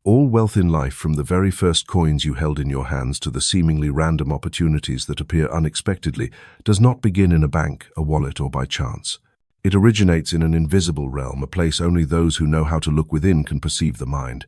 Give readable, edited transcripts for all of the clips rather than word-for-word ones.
All wealth in life, from the very first coins you held in your hands to the seemingly random opportunities that appear unexpectedly, does not begin in a bank, a wallet, or by chance. It originates in an invisible realm, a place only those who know how to look within can perceive the mind.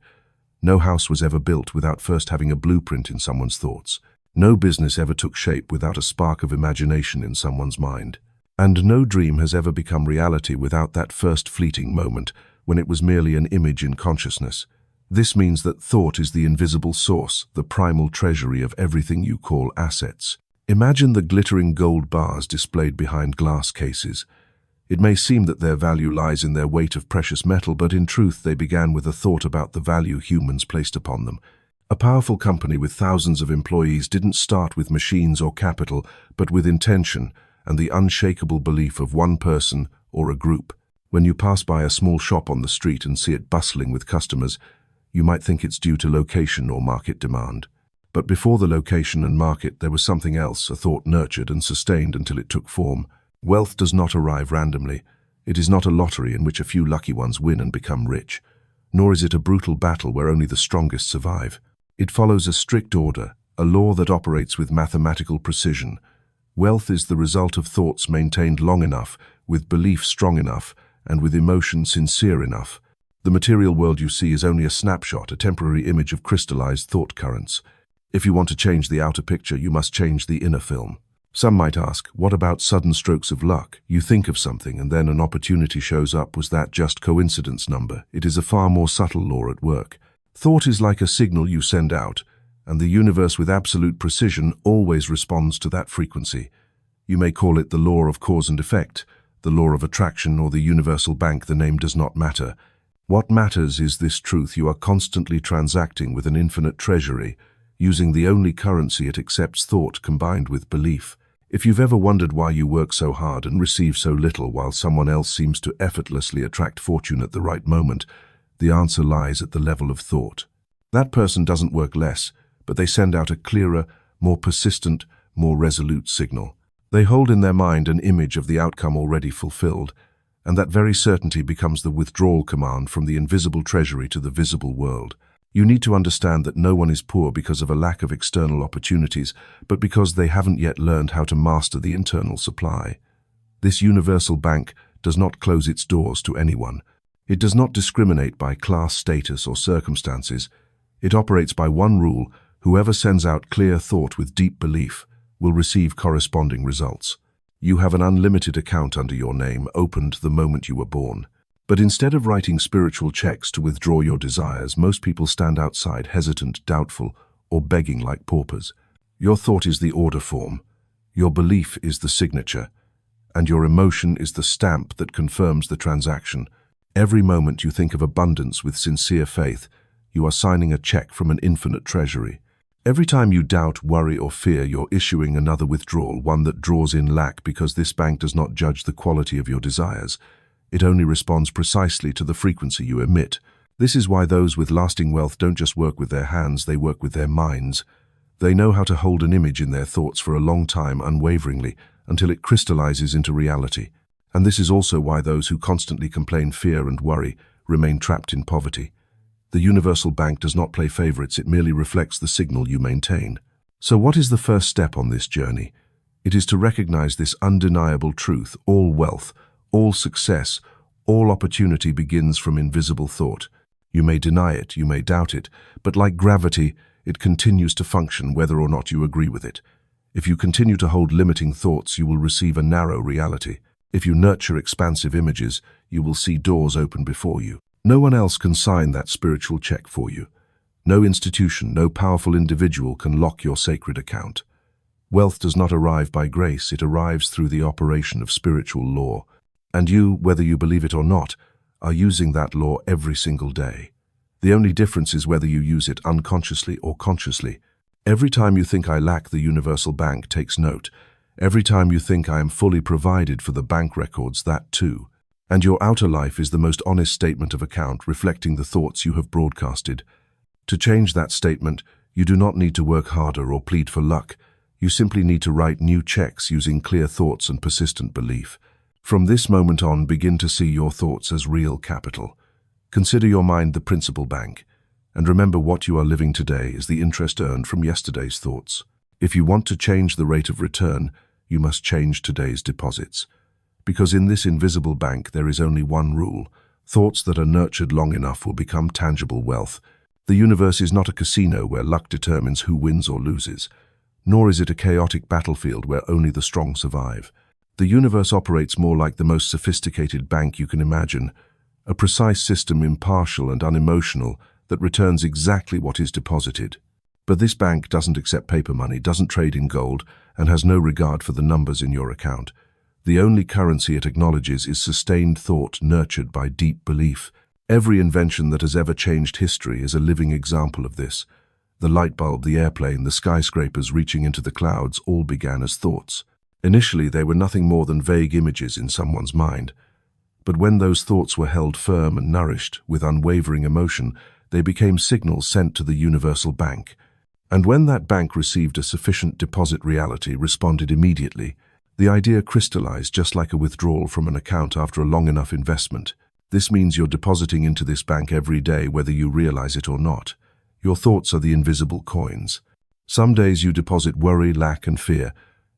No house was ever built without first having a blueprint in someone's thoughts. No business ever took shape without a spark of imagination in someone's mind. And no dream has ever become reality without that first fleeting moment, when it was merely an image in consciousness. This means that thought is the invisible source, the primal treasury of everything you call assets. Imagine the glittering gold bars displayed behind glass cases. It may seem that their value lies in their weight of precious metal, but in truth they began with a thought about the value humans placed upon them. A powerful company with thousands of employees didn't start with machines or capital, but with intention and the unshakable belief of one person or a group. When you pass by a small shop on the street and see it bustling with customers, you might think it's due to location or market demand. But before the location and market, there was something else, a thought nurtured and sustained until it took form. Wealth does not arrive randomly. It is not a lottery in which a few lucky ones win and become rich. Nor is it a brutal battle where only the strongest survive. It follows a strict order, a law that operates with mathematical precision. Wealth is the result of thoughts maintained long enough, with belief strong enough, and with emotion sincere enough. The material world you see is only a snapshot, a temporary image of crystallized thought currents. If you want to change the outer picture, you must change the inner film. Some might ask, what about sudden strokes of luck? You think of something and then an opportunity shows up. Was that just coincidence number? It is a far more subtle law at work. Thought is like a signal you send out, and the universe with absolute precision always responds to that frequency. You may call it the law of cause and effect, the law of attraction, or the universal bank. The name does not matter. What matters is this truth: you are constantly transacting with an infinite treasury, using the only currency it accepts, thought combined with belief. If you've ever wondered why you work so hard and receive so little while someone else seems to effortlessly attract fortune at the right moment, the answer lies at the level of thought. That person doesn't work less, but they send out a clearer, more persistent, more resolute signal. They hold in their mind an image of the outcome already fulfilled, and that very certainty becomes the withdrawal command from the invisible treasury to the visible world. You need to understand that no one is poor because of a lack of external opportunities, but because they haven't yet learned how to master the internal supply. This universal bank does not close its doors to anyone. It does not discriminate by class, status, or circumstances. It operates by one rule: whoever sends out clear thought with deep belief will receive corresponding results. You have an unlimited account under your name, opened the moment you were born. But instead of writing spiritual checks to withdraw your desires, most people stand outside, hesitant, doubtful, or begging like paupers. Your thought is the order form, your belief is the signature, and your emotion is the stamp that confirms the transaction. Every moment you think of abundance with sincere faith, you are signing a check from an infinite treasury. Every time you doubt, worry, or fear, you're issuing another withdrawal, one that draws in lack, because this bank does not judge the quality of your desires. It only responds precisely to the frequency you emit. This is why those with lasting wealth don't just work with their hands, they work with their minds. They know how to hold an image in their thoughts for a long time, unwaveringly, until it crystallizes into reality. And this is also why those who constantly complain, fear, and worry remain trapped in poverty. The universal bank does not play favorites, it merely reflects the signal you maintain. So what is the first step on this journey? It is to recognize this undeniable truth: all wealth, all success, all opportunity begins from invisible thought. You may deny it, you may doubt it, but like gravity, it continues to function whether or not you agree with it. If you continue to hold limiting thoughts, you will receive a narrow reality. If you nurture expansive images, you will see doors open before you. No one else can sign that spiritual check for you. No institution, no powerful individual can lock your sacred account. Wealth does not arrive by grace, it arrives through the operation of spiritual law. And you, whether you believe it or not, are using that law every single day. The only difference is whether you use it unconsciously or consciously. Every time you think I lack, the universal bank takes note. Every time you think I am fully provided for, the bank records that too. And your outer life is the most honest statement of account, reflecting the thoughts you have broadcasted. To change that statement, you do not need to work harder or plead for luck. You simply need to write new checks using clear thoughts and persistent belief. From this moment on, begin to see your thoughts as real capital. Consider your mind the principal bank. And remember, what you are living today is the interest earned from yesterday's thoughts. If you want to change the rate of return, you must change today's deposits. Because in this invisible bank there is only one rule: thoughts that are nurtured long enough will become tangible wealth. The universe is not a casino where luck determines who wins or loses, nor is it a chaotic battlefield where only the strong survive. The universe operates more like the most sophisticated bank you can imagine, a precise system, impartial and unemotional, that returns exactly what is deposited. But this bank doesn't accept paper money, doesn't trade in gold, and has no regard for the numbers in your account. The only currency it acknowledges is sustained thought nurtured by deep belief. Every invention that has ever changed history is a living example of this. The light bulb, the airplane, the skyscrapers reaching into the clouds all began as thoughts. Initially, they were nothing more than vague images in someone's mind. But when those thoughts were held firm and nourished with unwavering emotion, they became signals sent to the universal bank. And when that bank received a sufficient deposit, reality responded immediately. The idea crystallized just like a withdrawal from an account after a long enough investment. This means you're depositing into this bank every day, whether you realize it or not. Your thoughts are the invisible coins. Some days you deposit worry, lack, and fear,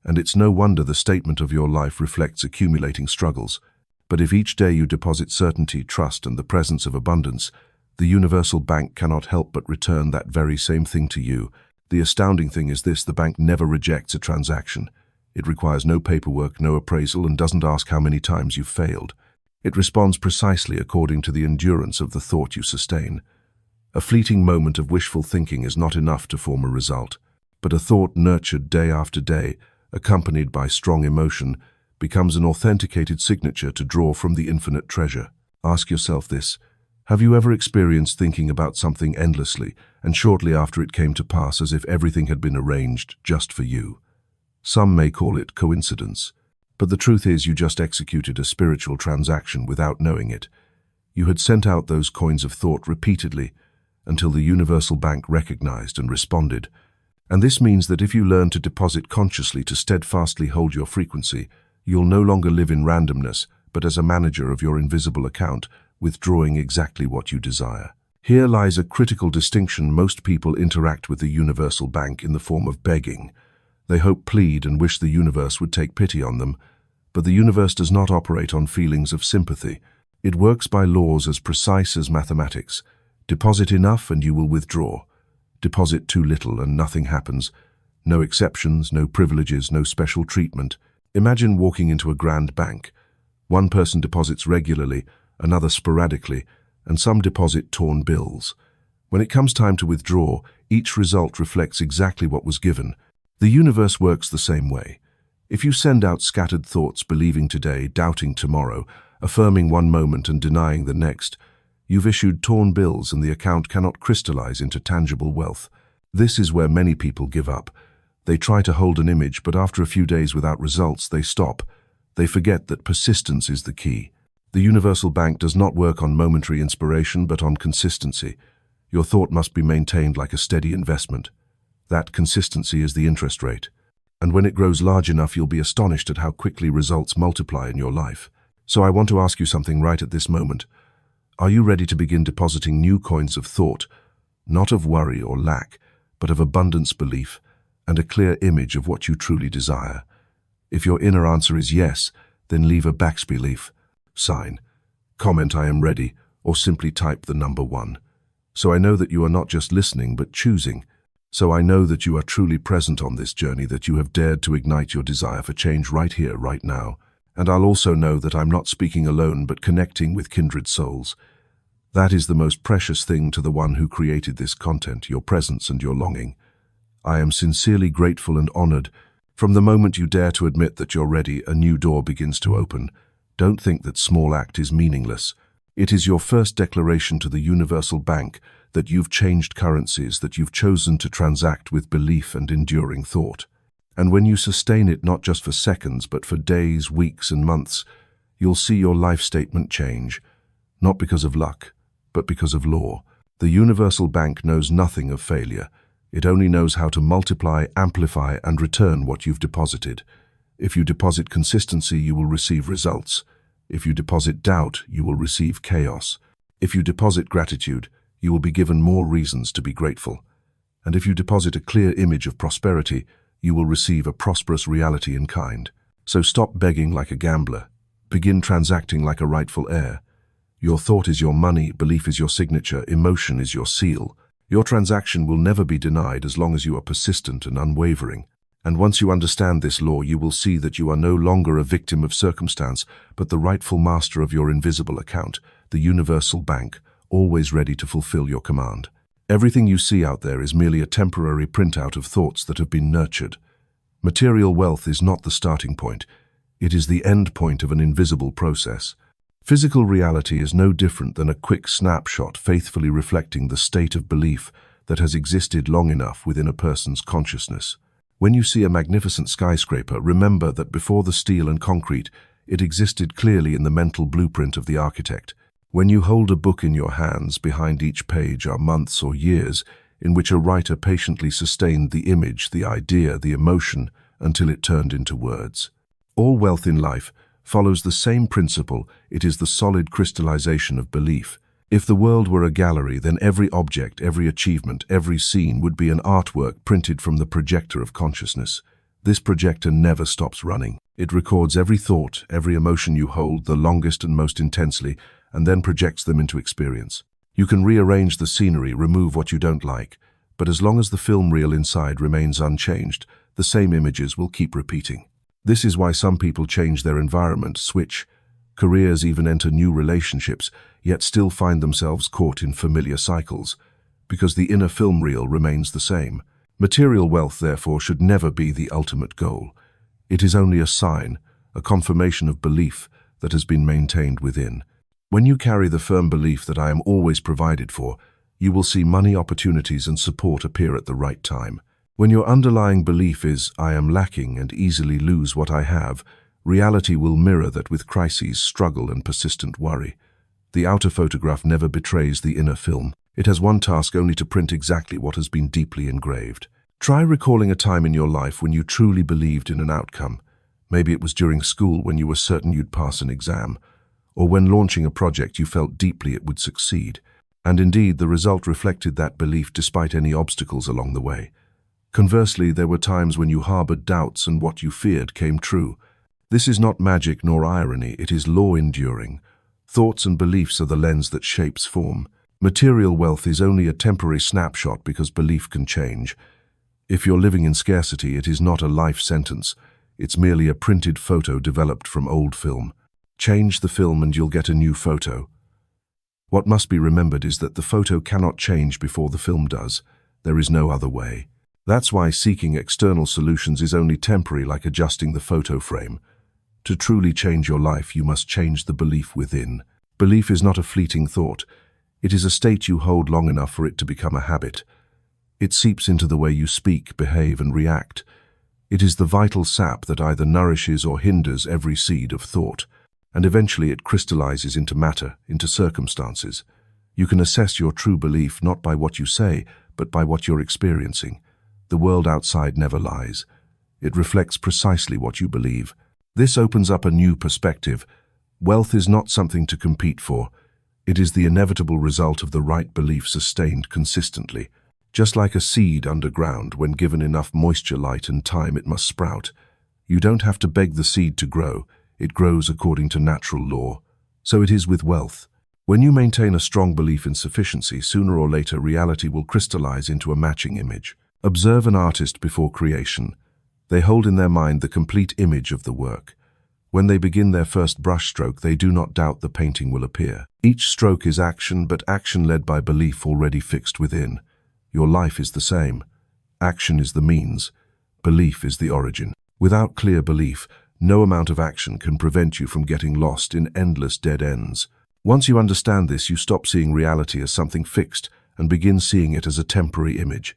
and it's no wonder the statement of your life reflects accumulating struggles. But if each day you deposit certainty, trust, and the presence of abundance, the universal bank cannot help but return that very same thing to you. The astounding thing is this: the bank never rejects a transaction. It requires no paperwork, no appraisal, and doesn't ask how many times you've failed. It responds precisely according to the endurance of the thought you sustain. A fleeting moment of wishful thinking is not enough to form a result, but a thought nurtured day after day, accompanied by strong emotion, becomes an authenticated signature to draw from the infinite treasure. Ask yourself this: have you ever experienced thinking about something endlessly, and shortly after it came to pass as if everything had been arranged just for you? Some may call it coincidence, but the truth is you just executed a spiritual transaction without knowing it. You had sent out those coins of thought repeatedly until the universal bank recognized and responded. And this means that if you learn to deposit consciously, to steadfastly hold your frequency, you'll no longer live in randomness, but as a manager of your invisible account, withdrawing exactly what you desire. Here lies a critical distinction. Most people interact with the universal bank in the form of begging. They hope, plead, and wish the universe would take pity on them. But the universe does not operate on feelings of sympathy. It works by laws as precise as mathematics. Deposit enough and you will withdraw. Deposit too little and nothing happens. No exceptions, no privileges, no special treatment. Imagine walking into a grand bank. One person deposits regularly, another sporadically, and some deposit torn bills. When it comes time to withdraw, each result reflects exactly what was given. The universe works the same way. If you send out scattered thoughts, believing today, doubting tomorrow, affirming one moment and denying the next, you've issued torn bills and the account cannot crystallize into tangible wealth. This is where many people give up. They try to hold an image, but after a few days without results, they stop. They forget that persistence is the key. The universal bank does not work on momentary inspiration, but on consistency. Your thought must be maintained like a steady investment. That consistency is the interest rate. And when it grows large enough, you'll be astonished at how quickly results multiply in your life. So I want to ask you something right at this moment. Are you ready to begin depositing new coins of thought, not of worry or lack, but of abundance, belief, and a clear image of what you truly desire? If your inner answer is yes, then leave a backspace leaf, sign, comment "I am ready," or simply type the number 1. So I know that you are not just listening, but choosing. So I know that you are truly present on this journey, that you have dared to ignite your desire for change right here, right now. And I'll also know that I'm not speaking alone, but connecting with kindred souls. That is the most precious thing to the one who created this content, your presence and your longing. I am sincerely grateful and honored. From the moment you dare to admit that you're ready, a new door begins to open. Don't think that small act is meaningless. It is your first declaration to the universal bank that you've changed currencies, that you've chosen to transact with belief and enduring thought. And when you sustain it not just for seconds, but for days, weeks, and months, you'll see your life statement change. Not because of luck, but because of law. The universal bank knows nothing of failure. It only knows how to multiply, amplify, and return what you've deposited. If you deposit consistency, you will receive results. If you deposit doubt, you will receive chaos. If you deposit gratitude, you will be given more reasons to be grateful. And if you deposit a clear image of prosperity, you will receive a prosperous reality in kind. So stop begging like a gambler. Begin transacting like a rightful heir. Your thought is your money, belief is your signature, emotion is your seal. Your transaction will never be denied as long as you are persistent and unwavering. And once you understand this law, you will see that you are no longer a victim of circumstance, but the rightful master of your invisible account, the universal bank, always ready to fulfill your command. Everything you see out there is merely a temporary printout of thoughts that have been nurtured. Material wealth is not the starting point. It is the end point of an invisible process. Physical reality is no different than a quick snapshot faithfully reflecting the state of belief that has existed long enough within a person's consciousness. When you see a magnificent skyscraper, remember that before the steel and concrete, it existed clearly in the mental blueprint of the architect. When you hold a book in your hands, behind each page are months or years in which a writer patiently sustained the image, the idea, the emotion, until it turned into words. All wealth in life follows the same principle. It is the solid crystallization of belief. If the world were a gallery, then every object, every achievement, every scene would be an artwork printed from the projector of consciousness. This projector never stops running. It records every thought, every emotion you hold the longest and most intensely, and then projects them into experience. You can rearrange the scenery, remove what you don't like, but as long as the film reel inside remains unchanged, the same images will keep repeating. This is why some people change their environment, switch careers, even enter new relationships, yet still find themselves caught in familiar cycles, because the inner film reel remains the same. Material wealth, therefore, should never be the ultimate goal. It is only a sign, a confirmation of belief that has been maintained within. When you carry the firm belief that I am always provided for, you will see money, opportunities, and support appear at the right time. When your underlying belief is, I am lacking and easily lose what I have, reality will mirror that with crises, struggle, and persistent worry. The outer photograph never betrays the inner film. It has one task only: to print exactly what has been deeply engraved. Try recalling a time in your life when you truly believed in an outcome. Maybe it was during school when you were certain you'd pass an exam, or when launching a project you felt deeply it would succeed. And indeed, the result reflected that belief despite any obstacles along the way. Conversely, there were times when you harbored doubts and what you feared came true. This is not magic nor irony, it is law enduring. Thoughts and beliefs are the lens that shapes form. Material wealth is only a temporary snapshot because belief can change. If you're living in scarcity, it is not a life sentence. It's merely a printed photo developed from old film. Change the film and you'll get a new photo. What must be remembered is that the photo cannot change before the film does. There is no other way. That's why seeking external solutions is only temporary, like adjusting the photo frame. To truly change your life, you must change the belief within. Belief is not a fleeting thought. It is a state you hold long enough for it to become a habit. It seeps into the way you speak, behave, and react. It is the vital sap that either nourishes or hinders every seed of thought, and eventually it crystallizes into matter, into circumstances. You can assess your true belief not by what you say, but by what you're experiencing. The world outside never lies. It reflects precisely what you believe. This opens up a new perspective. Wealth is not something to compete for. It is the inevitable result of the right belief sustained consistently. Just like a seed underground, when given enough moisture, light, and time, it must sprout. You don't have to beg the seed to grow. It grows according to natural law. So it is with wealth. When you maintain a strong belief in sufficiency, sooner or later reality will crystallize into a matching image. Observe an artist before creation. They hold in their mind the complete image of the work. When they begin their first brushstroke, they do not doubt the painting will appear. Each stroke is action, but action led by belief already fixed within. Your life is the same. Action is the means. Belief is the origin. Without clear belief, no amount of action can prevent you from getting lost in endless dead ends. Once you understand this, you stop seeing reality as something fixed and begin seeing it as a temporary image.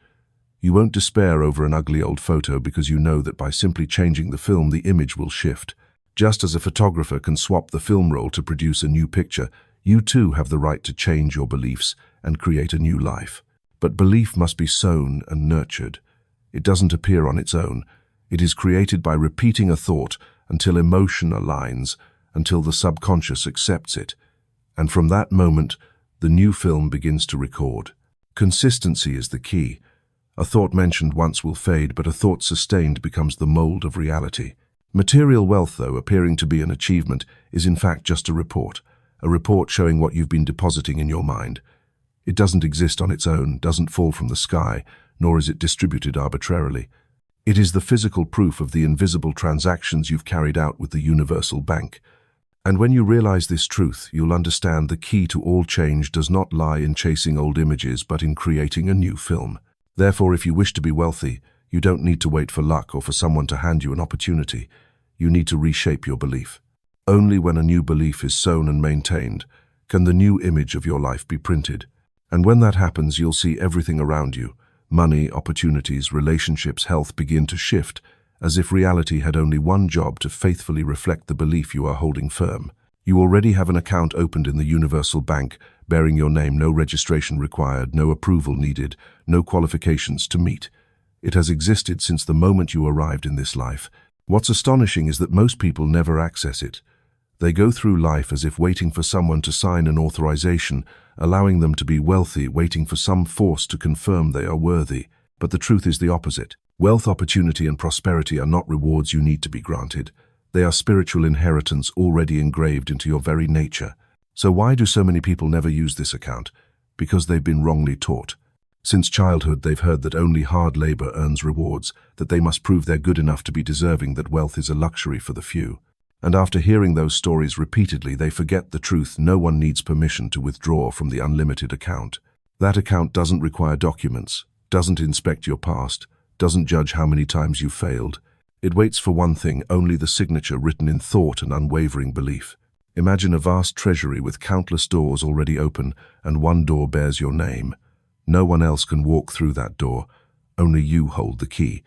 You won't despair over an ugly old photo because you know that by simply changing the film, the image will shift. Just as a photographer can swap the film roll to produce a new picture, you too have the right to change your beliefs and create a new life. But belief must be sown and nurtured. It doesn't appear on its own. It is created by repeating a thought until emotion aligns, until the subconscious accepts it. And from that moment, the new film begins to record. Consistency is the key. A thought mentioned once will fade, but a thought sustained becomes the mold of reality. Material wealth, though, appearing to be an achievement, is in fact just a report showing what you've been depositing in your mind. It doesn't exist on its own, doesn't fall from the sky, nor is it distributed arbitrarily. It is the physical proof of the invisible transactions you've carried out with the universal bank. And when you realize this truth, you'll understand the key to all change does not lie in chasing old images, but in creating a new film. Therefore, if you wish to be wealthy, you don't need to wait for luck or for someone to hand you an opportunity. You need to reshape your belief. Only when a new belief is sown and maintained can the new image of your life be printed. And when that happens, you'll see everything around you, money, opportunities, relationships, health, begin to shift, as if reality had only one job: to faithfully reflect the belief you are holding firm. You already have an account opened in the universal bank, bearing your name, no registration required, no approval needed, no qualifications to meet. It has existed since the moment you arrived in this life. What's astonishing is that most people never access it. They go through life as if waiting for someone to sign an authorization, allowing them to be wealthy, waiting for some force to confirm they are worthy. But the truth is the opposite. Wealth, opportunity, and prosperity are not rewards you need to be granted. They are spiritual inheritance already engraved into your very nature. So why do so many people never use this account? Because they've been wrongly taught. Since childhood, they've heard that only hard labor earns rewards, that they must prove they're good enough to be deserving, that wealth is a luxury for the few. And after hearing those stories repeatedly, they forget the truth: no one needs permission to withdraw from the unlimited account. That account doesn't require documents, doesn't inspect your past, doesn't judge how many times you've failed. It waits for one thing: only the signature written in thought and unwavering belief. Imagine a vast treasury with countless doors already open, and one door bears your name. No one else can walk through that door. Only you hold the key.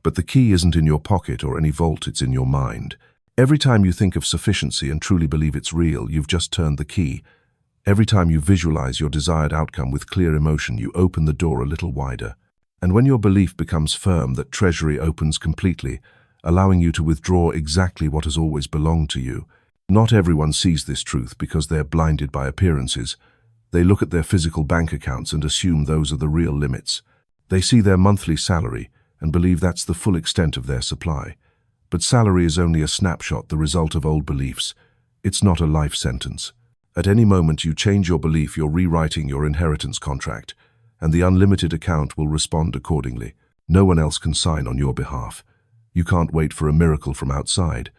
But the key isn't in your pocket or any vault, it's in your mind. Every time you think of sufficiency and truly believe it's real, you've just turned the key. Every time you visualize your desired outcome with clear emotion, you open the door a little wider. And when your belief becomes firm, that treasury opens completely, allowing you to withdraw exactly what has always belonged to you. Not everyone sees this truth because they're blinded by appearances. They look at their physical bank accounts and assume those are the real limits. They see their monthly salary and believe that's the full extent of their supply. But salary is only a snapshot, the result of old beliefs. It's not a life sentence. At any moment you change your belief, you're rewriting your inheritance contract, and the unlimited account will respond accordingly. No one else can sign on your behalf. You can't wait for a miracle from outside.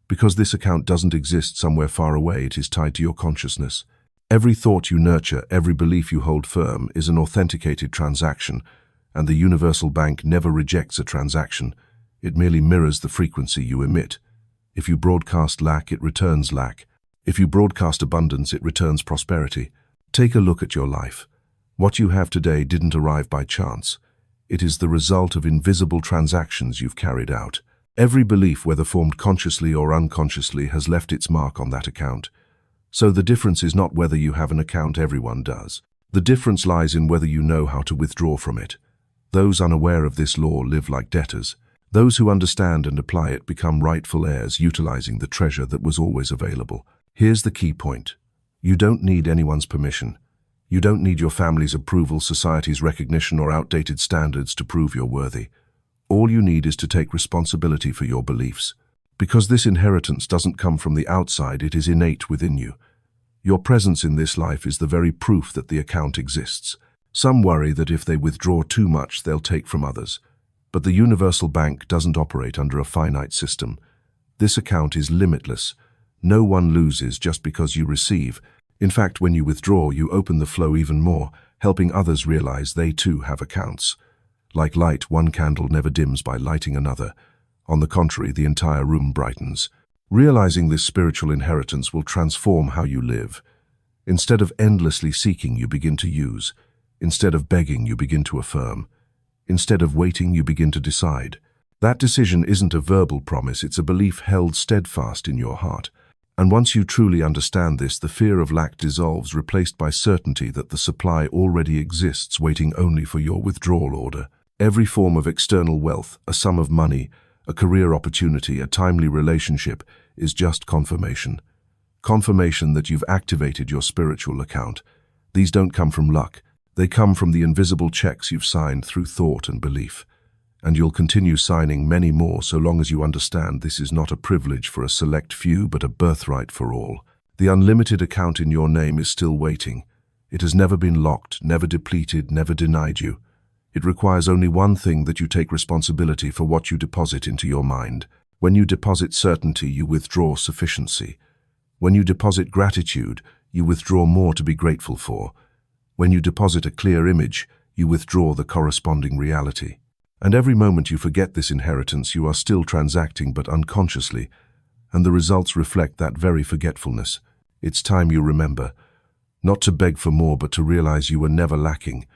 Because this account doesn't exist somewhere far away, it is tied to your consciousness. Every thought you nurture, every belief you hold firm is an authenticated transaction, and the universal bank never rejects a transaction. It merely mirrors the frequency you emit. If you broadcast lack, it returns lack. If you broadcast abundance, it returns prosperity. Take a look at your life. What you have today didn't arrive by chance. It is the result of invisible transactions you've carried out. Every belief, whether formed consciously or unconsciously, has left its mark on that account. So the difference is not whether you have an account, everyone does. The difference lies in whether you know how to withdraw from it. Those unaware of this law live like debtors. Those who understand and apply it become rightful heirs, utilizing the treasure that was always available. Here's the key point. You don't need anyone's permission. You don't need your family's approval, society's recognition, or outdated standards to prove you're worthy. All you need is to take responsibility for your beliefs. Because this inheritance doesn't come from the outside, it is innate within you. Your presence in this life is the very proof that the account exists. Some worry that if they withdraw too much, they'll take from others. But the universal bank doesn't operate under a finite system. This account is limitless. No one loses just because you receive. In fact, when you withdraw, you open the flow even more, helping others realize they too have accounts. Like light, one candle never dims by lighting another. On the contrary, the entire room brightens. Realizing this spiritual inheritance will transform how you live. Instead of endlessly seeking, you begin to use. Instead of begging, you begin to affirm. Instead of waiting, you begin to decide. That decision isn't a verbal promise, it's a belief held steadfast in your heart. And once you truly understand this, the fear of lack dissolves, replaced by certainty that the supply already exists, waiting only for your withdrawal order. Every form of external wealth, a sum of money, a career opportunity, a timely relationship, is just confirmation. Confirmation that you've activated your spiritual account. These don't come from luck. They come from the invisible checks you've signed through thought and belief. And you'll continue signing many more so long as you understand this is not a privilege for a select few but a birthright for all. The unlimited account in your name is still waiting. It has never been locked, never depleted, never denied you. It requires only one thing: that you take responsibility for what you deposit into your mind. When you deposit certainty, you withdraw sufficiency. When you deposit gratitude, you withdraw more to be grateful for. When you deposit a clear image, you withdraw the corresponding reality. And every moment you forget this inheritance, you are still transacting, but unconsciously, and the results reflect that very forgetfulness. It's time you remember, not to beg for more, but to realize you were never lacking,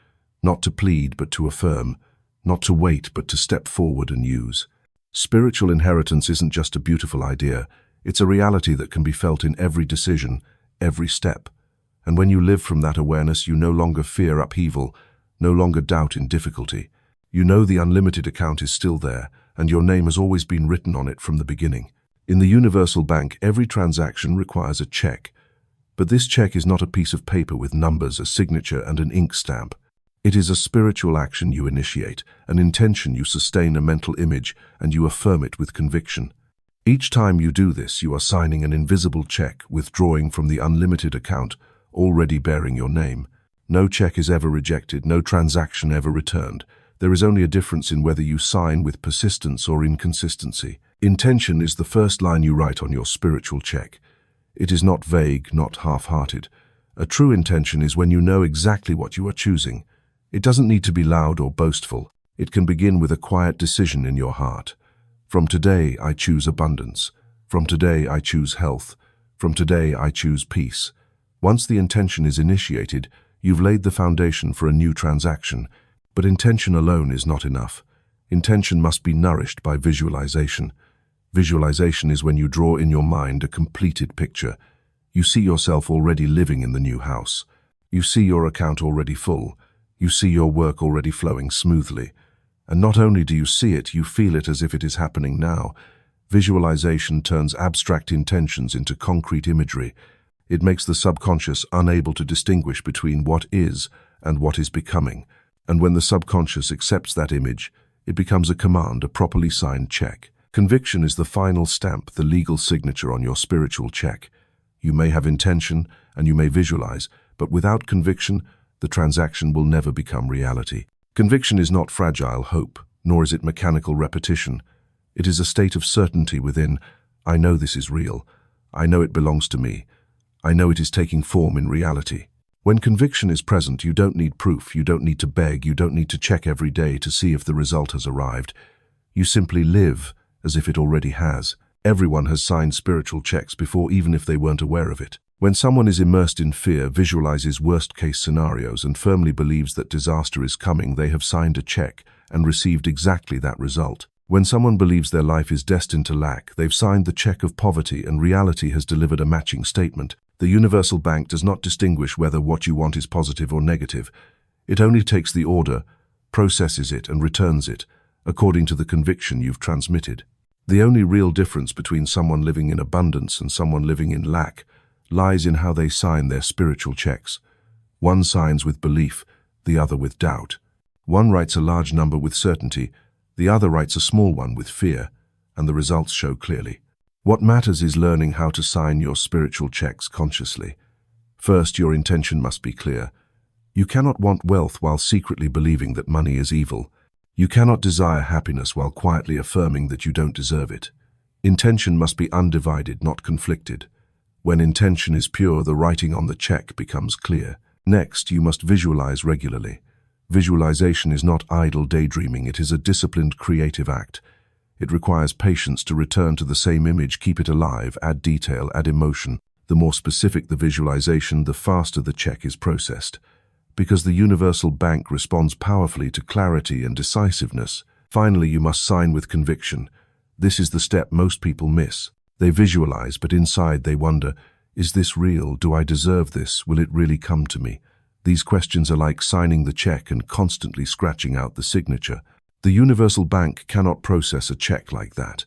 not to plead, but to affirm, not to wait, but to step forward and use. Spiritual inheritance isn't just a beautiful idea, it's a reality that can be felt in every decision, every step. And when you live from that awareness, you no longer fear upheaval, no longer doubt in difficulty. You know the unlimited account is still there, and your name has always been written on it from the beginning. In the universal bank, every transaction requires a check. But this check is not a piece of paper with numbers, a signature, and an ink stamp. It is a spiritual action you initiate, an intention you sustain, a mental image, and you affirm it with conviction. Each time you do this, you are signing an invisible check, withdrawing from the unlimited account, already bearing your name. No check is ever rejected, no transaction ever returned. There is only a difference in whether you sign with persistence or inconsistency. Intention is the first line you write on your spiritual check. It is not vague, not half-hearted. A true intention is when you know exactly what you are choosing. It doesn't need to be loud or boastful. It can begin with a quiet decision in your heart. From today, I choose abundance. From today, I choose health. From today, I choose peace. Once the intention is initiated, you've laid the foundation for a new transaction. But intention alone is not enough. Intention must be nourished by visualization. Visualization is when you draw in your mind a completed picture. You see yourself already living in the new house. You see your account already full. You see your work already flowing smoothly. And not only do you see it, you feel it as if it is happening now. Visualization turns abstract intentions into concrete imagery. It makes the subconscious unable to distinguish between what is and what is becoming. And when the subconscious accepts that image, it becomes a command, a properly signed check. Conviction is the final stamp, the legal signature on your spiritual check. You may have intention and you may visualize, but without conviction, the transaction will never become reality. Conviction is not fragile hope, nor is it mechanical repetition. It is a state of certainty within. I know this is real. I know it belongs to me. I know it is taking form in reality. When conviction is present, you don't need proof, you don't need to beg, you don't need to check every day to see if the result has arrived. You simply live as if it already has. Everyone has signed spiritual checks before, even if they weren't aware of it. When someone is immersed in fear, visualizes worst-case scenarios, and firmly believes that disaster is coming, they have signed a check and received exactly that result. When someone believes their life is destined to lack, they've signed the check of poverty, and reality has delivered a matching statement. The universal bank does not distinguish whether what you want is positive or negative. It only takes the order, processes it, and returns it, according to the conviction you've transmitted. The only real difference between someone living in abundance and someone living in lack lies in how they sign their spiritual checks. One signs with belief, the other with doubt. One writes a large number with certainty, the other writes a small one with fear, and the results show clearly. What matters is learning how to sign your spiritual checks consciously. First, your intention must be clear. You cannot want wealth while secretly believing that money is evil. You cannot desire happiness while quietly affirming that you don't deserve it. Intention must be undivided, not conflicted. When intention is pure, the writing on the check becomes clear. Next, you must visualize regularly. Visualization is not idle daydreaming, it is a disciplined creative act. It requires patience to return to the same image, keep it alive, add detail, add emotion. The more specific the visualization, the faster the check is processed. Because the universal bank responds powerfully to clarity and decisiveness. Finally, you must sign with conviction. This is the step most people miss. They visualize, but inside they wonder, is this real? Do I deserve this? Will it really come to me? These questions are like signing the check and constantly scratching out the signature. The universal bank cannot process a check like that.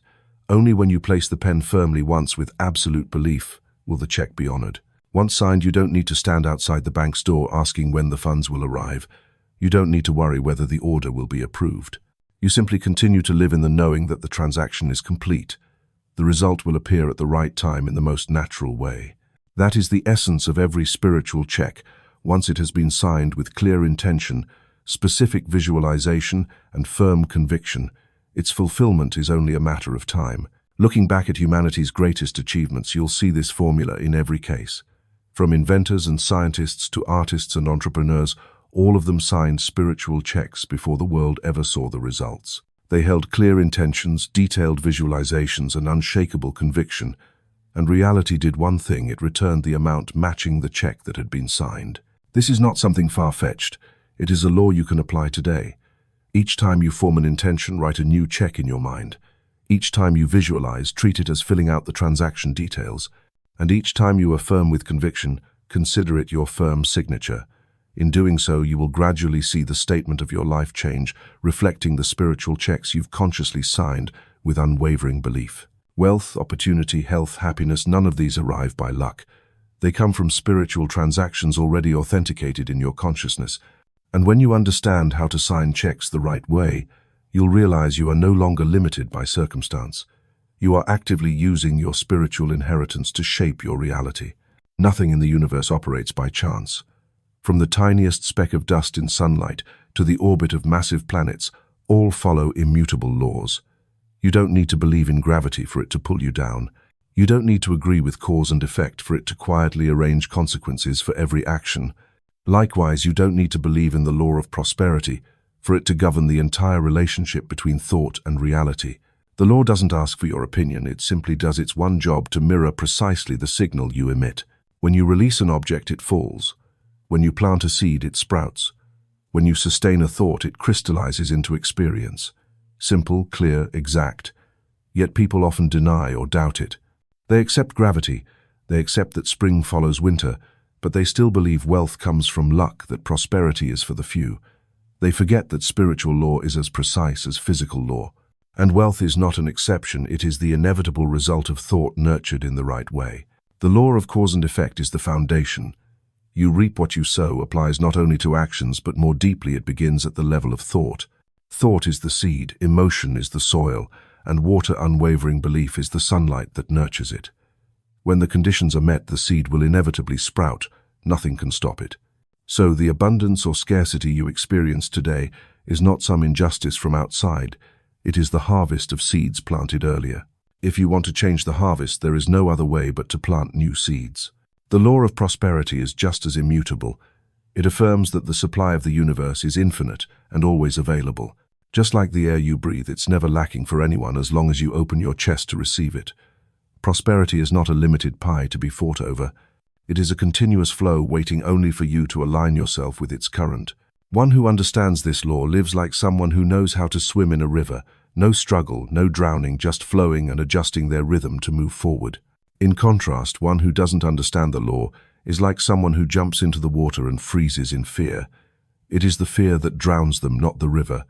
Only when you place the pen firmly once with absolute belief will the check be honored. Once signed, you don't need to stand outside the bank's door asking when the funds will arrive. You don't need to worry whether the order will be approved. You simply continue to live in the knowing that the transaction is complete. The result will appear at the right time in the most natural way. That is the essence of every spiritual check, once it has been signed with clear intention, specific visualization, and firm conviction. Its fulfillment is only a matter of time. Looking back at humanity's greatest achievements, you'll see this formula in every case. From inventors and scientists to artists and entrepreneurs, all of them signed spiritual checks before the world ever saw the results. They held clear intentions, detailed visualizations, and unshakable conviction. And reality did one thing: it returned the amount matching the check that had been signed. This is not something far-fetched. It is a law you can apply today. Each time you form an intention, write a new check in your mind. Each time you visualize, treat it as filling out the transaction details. And each time you affirm with conviction, consider it your firm signature. In doing so, you will gradually see the statement of your life change, reflecting the spiritual checks you've consciously signed with unwavering belief. Wealth, opportunity, health, happiness, none of these arrive by luck. They come from spiritual transactions already authenticated in your consciousness. And when you understand how to sign checks the right way, you'll realize you are no longer limited by circumstance. You are actively using your spiritual inheritance to shape your reality. Nothing in the universe operates by chance. From the tiniest speck of dust in sunlight to the orbit of massive planets, all follow immutable laws. You don't need to believe in gravity for it to pull you down. You don't need to agree with cause and effect for it to quietly arrange consequences for every action. Likewise, you don't need to believe in the law of prosperity for it to govern the entire relationship between thought and reality. The law doesn't ask for your opinion, it simply does its one job to mirror precisely the signal you emit. When you release an object, it falls. When you plant a seed, it sprouts. When you sustain a thought, it crystallizes into experience. Simple, clear, exact. Yet people often deny or doubt it. They accept gravity, they accept that spring follows winter, but they still believe wealth comes from luck, that prosperity is for the few. They forget that spiritual law is as precise as physical law. And wealth is not an exception, it is the inevitable result of thought nurtured in the right way. The law of cause and effect is the foundation. You reap what you sow applies not only to actions, but more deeply it begins at the level of thought. Thought is the seed, emotion is the soil, and water unwavering belief is the sunlight that nurtures it. When the conditions are met, the seed will inevitably sprout. Nothing can stop it. So the abundance or scarcity you experience today is not some injustice from outside. It is the harvest of seeds planted earlier. If you want to change the harvest, there is no other way but to plant new seeds. The law of prosperity is just as immutable. It affirms that the supply of the universe is infinite and always available. Just like the air you breathe, it's never lacking for anyone as long as you open your chest to receive it. Prosperity is not a limited pie to be fought over. It is a continuous flow waiting only for you to align yourself with its current. One who understands this law lives like someone who knows how to swim in a river. No struggle, no drowning, just flowing and adjusting their rhythm to move forward. In contrast, one who doesn't understand the law is like someone who jumps into the water and freezes in fear. It is the fear that drowns them, not the river.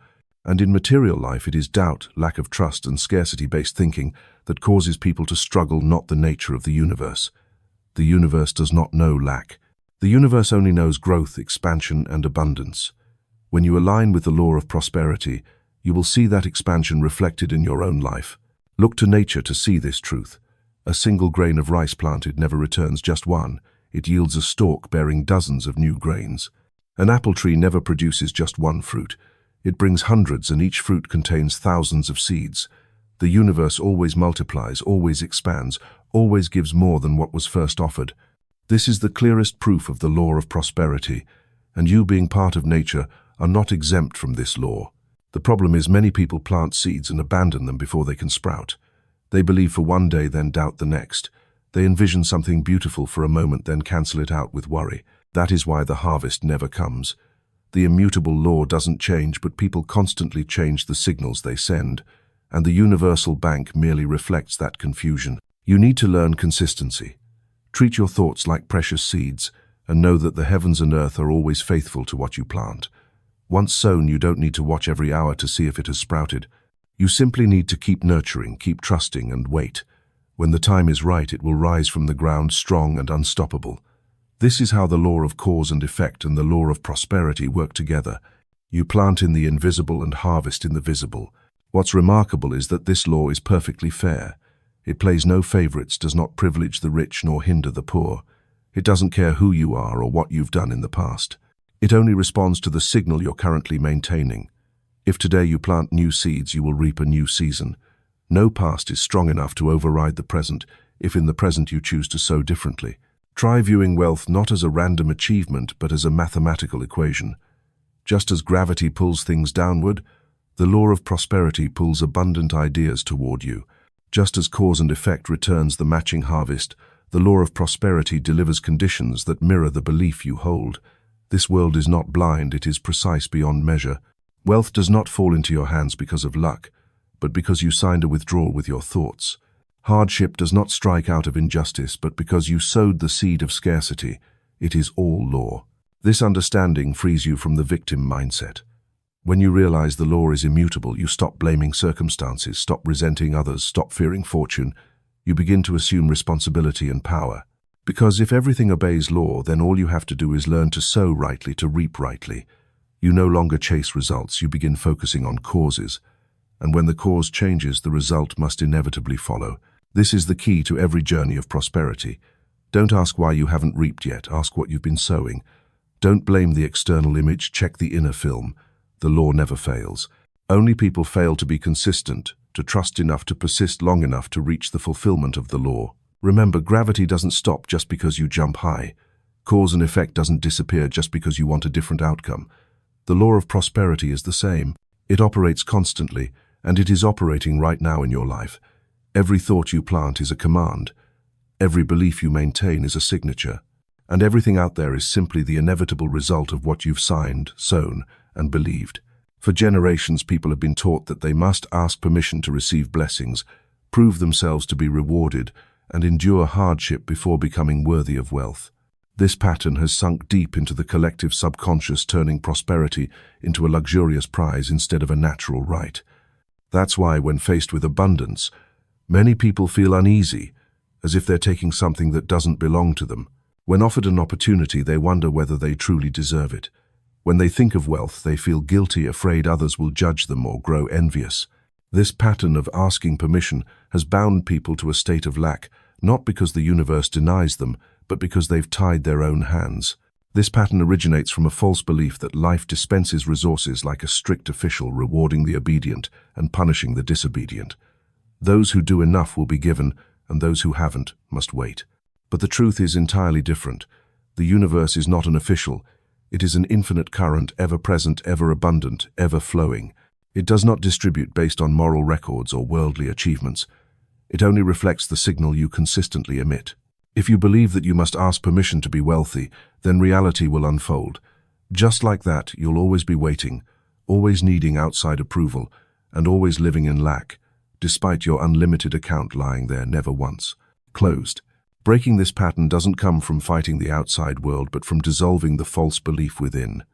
And in material life, it is doubt, lack of trust, and scarcity-based thinking that causes people to struggle, not the nature of the universe. The universe does not know lack. The universe only knows growth, expansion, and abundance. When you align with the law of prosperity, you will see that expansion reflected in your own life. Look to nature to see this truth. A single grain of rice planted never returns just one. It yields a stalk bearing dozens of new grains. An apple tree never produces just one fruit. It brings hundreds, and each fruit contains thousands of seeds. The universe always multiplies, always expands, always gives more than what was first offered. This is the clearest proof of the law of prosperity, and you, being part of nature, are not exempt from this law. The problem is many people plant seeds and abandon them before they can sprout. They believe for one day, then doubt the next. They envision something beautiful for a moment, then cancel it out with worry. That is why the harvest never comes. The immutable law doesn't change, but people constantly change the signals they send, and the universal bank merely reflects that confusion. You need to learn consistency. Treat your thoughts like precious seeds, and know that the heavens and earth are always faithful to what you plant. Once sown, you don't need to watch every hour to see if it has sprouted. You simply need to keep nurturing, keep trusting, and wait. When the time is right, it will rise from the ground strong and unstoppable. This is how the law of cause and effect and the law of prosperity work together. You plant in the invisible and harvest in the visible. What's remarkable is that this law is perfectly fair. It plays no favorites, does not privilege the rich nor hinder the poor. It doesn't care who you are or what you've done in the past. It only responds to the signal you're currently maintaining. If today you plant new seeds, you will reap a new season. No past is strong enough to override the present, if in the present you choose to sow differently. Try viewing wealth not as a random achievement, but as a mathematical equation. Just as gravity pulls things downward, the law of prosperity pulls abundant ideas toward you. Just as cause and effect returns the matching harvest, the law of prosperity delivers conditions that mirror the belief you hold. This world is not blind, it is precise beyond measure. Wealth does not fall into your hands because of luck, but because you signed a withdrawal with your thoughts. Hardship does not strike out of injustice, but because you sowed the seed of scarcity. It is all law. This understanding frees you from the victim mindset. When you realize the law is immutable, you stop blaming circumstances, stop resenting others, stop fearing fortune. You begin to assume responsibility and power. Because if everything obeys law, then all you have to do is learn to sow rightly, to reap rightly. You no longer chase results, you begin focusing on causes. And when the cause changes, the result must inevitably follow. This is the key to every journey of prosperity. Don't ask why you haven't reaped yet, ask what you've been sowing. Don't blame the external image, check the inner film. The law never fails. Only people fail to be consistent, to trust enough, to persist long enough to reach the fulfillment of the law. Remember, gravity doesn't stop just because you jump high. Cause and effect doesn't disappear just because you want a different outcome. The law of prosperity is the same. It operates constantly, and it is operating right now in your life. Every thought you plant is a command. Every belief you maintain is a signature. And everything out there is simply the inevitable result of what you've signed, sown, and believed. For generations, people have been taught that they must ask permission to receive blessings, prove themselves to be rewarded, and endure hardship before becoming worthy of wealth. This pattern has sunk deep into the collective subconscious, turning prosperity into a luxurious prize instead of a natural right. That's why, when faced with abundance, many people feel uneasy, as if they're taking something that doesn't belong to them. When offered an opportunity, they wonder whether they truly deserve it. When they think of wealth, they feel guilty, afraid others will judge them or grow envious. This pattern of asking permission has bound people to a state of lack, not because the universe denies them, but because they've tied their own hands. This pattern originates from a false belief that life dispenses resources like a strict official, rewarding the obedient and punishing the disobedient. Those who do enough will be given, and those who haven't must wait. But the truth is entirely different. The universe is not an official. It is an infinite current, ever-present, ever-abundant, ever-flowing. It does not distribute based on moral records or worldly achievements. It only reflects the signal you consistently emit. If you believe that you must ask permission to be wealthy, then reality will unfold. Just like that, you'll always be waiting, always needing outside approval, and always living in lack, despite your unlimited account lying there never once closed. Breaking this pattern doesn't come from fighting the outside world, but from dissolving the false belief within.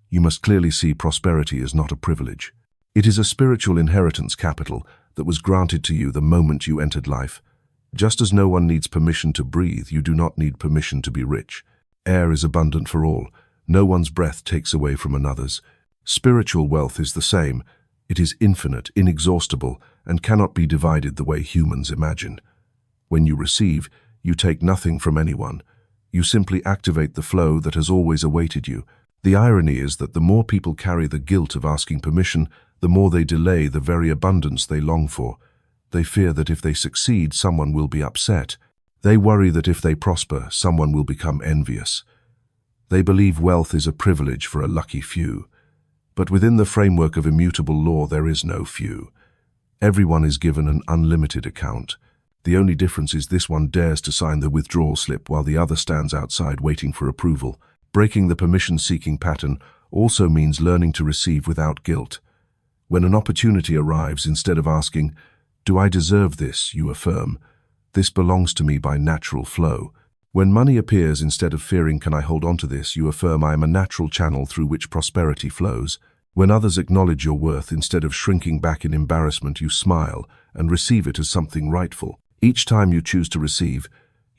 You must clearly see prosperity as not a privilege. It is a spiritual inheritance capital that was granted to you the moment you entered life. Just as no one needs permission to breathe, you do not need permission to be rich. Air is abundant for all. No one's breath takes away from another's. Spiritual wealth is the same. It is infinite, inexhaustible, and cannot be divided the way humans imagine. When you receive, you take nothing from anyone. You simply activate the flow that has always awaited you. The irony is that the more people carry the guilt of asking permission, the more they delay the very abundance they long for. They fear that if they succeed, someone will be upset. They worry that if they prosper, someone will become envious. They believe wealth is a privilege for a lucky few. But within the framework of immutable law, there is no few. Everyone is given an unlimited account. The only difference is this one dares to sign the withdrawal slip while the other stands outside waiting for approval. Breaking the permission-seeking pattern also means learning to receive without guilt. When an opportunity arrives, instead of asking, "Do I deserve this?" you affirm, "This belongs to me by natural flow." When money appears, instead of fearing, "Can I hold on to this?" you affirm, "I am a natural channel through which prosperity flows." When others acknowledge your worth, instead of shrinking back in embarrassment, you smile and receive it as something rightful. Each time you choose to receive,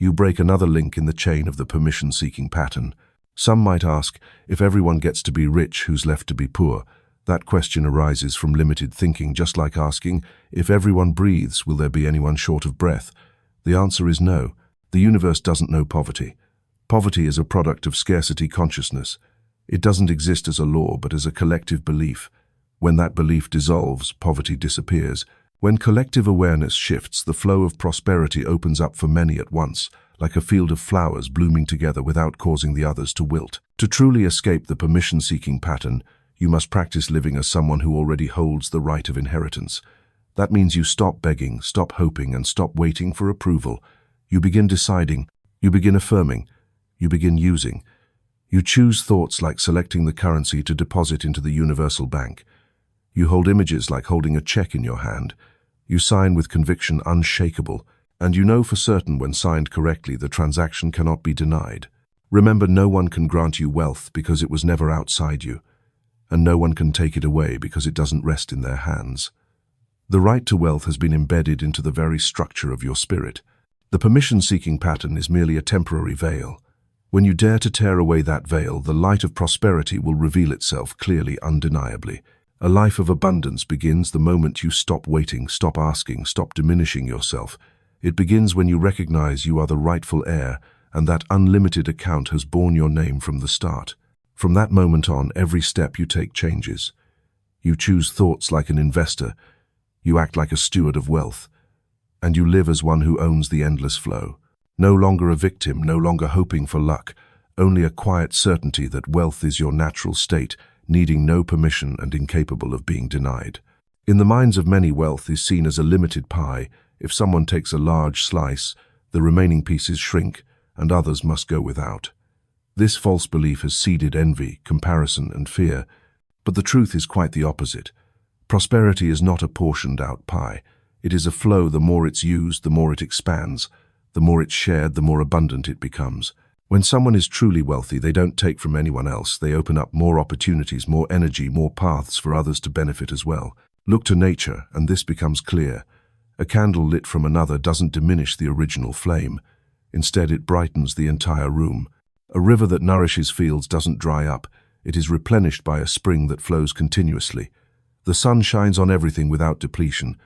You break another link in the chain of the permission-seeking pattern. Some might ask, if everyone gets to be rich, who's left to be poor? That question arises from limited thinking, just like asking, if everyone breathes, will there be anyone short of breath? The answer is no. The universe doesn't know poverty. Poverty is a product of scarcity consciousness. It doesn't exist as a law, but as a collective belief. When that belief dissolves, poverty disappears. When collective awareness shifts, the flow of prosperity opens up for many at once, like a field of flowers blooming together without causing the others to wilt. To truly escape the permission-seeking pattern, you must practice living as someone who already holds the right of inheritance. That means you stop begging, stop hoping, and stop waiting for approval. You begin deciding, you begin affirming, you begin using. You choose thoughts like selecting the currency to deposit into the universal bank. You hold images like holding a check in your hand. You sign with conviction unshakable, and you know for certain when signed correctly the transaction cannot be denied. Remember, no one can grant you wealth because it was never outside you, and no one can take it away because it doesn't rest in their hands. The right to wealth has been embedded into the very structure of your spirit. The permission-seeking pattern is merely a temporary veil. When you dare to tear away that veil, the light of prosperity will reveal itself clearly, undeniably. A life of abundance begins the moment you stop waiting, stop asking, stop diminishing yourself. It begins when you recognize you are the rightful heir, and that unlimited account has borne your name from the start. From that moment on, every step you take changes. You choose thoughts like an investor, you act like a steward of wealth, and you live as one who owns the endless flow. No longer a victim, no longer hoping for luck, only a quiet certainty that wealth is your natural state, needing no permission and incapable of being denied. In the minds of many, wealth is seen as a limited pie. If someone takes a large slice, the remaining pieces shrink, and others must go without. This false belief has seeded envy, comparison, and fear, but the truth is quite the opposite. Prosperity is not a portioned-out pie. It is a flow. The more it's used, the more it expands. The more it's shared, the more abundant it becomes. When someone is truly wealthy, they don't take from anyone else. They open up more opportunities, more energy, more paths for others to benefit as well. Look to nature, and this becomes clear. A candle lit from another doesn't diminish the original flame. Instead, it brightens the entire room. A river that nourishes fields doesn't dry up. It is replenished by a spring that flows continuously. The sun shines on everything without depletion.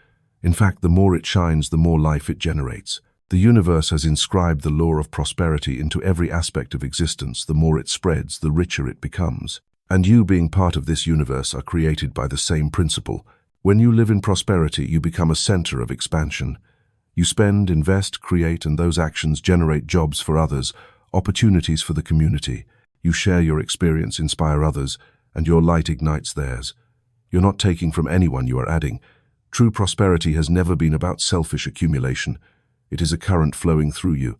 In fact, the more it shines, the more life it generates. The universe has inscribed the law of prosperity into every aspect of existence. The more it spreads, the richer it becomes. And you, being part of this universe, are created by the same principle. When you live in prosperity, you become a center of expansion. You spend, invest, create, and those actions generate jobs for others, opportunities for the community. You share your experience, inspire others, and your light ignites theirs. You're not taking from anyone, you are adding. True prosperity has never been about selfish accumulation. It is a current flowing through you,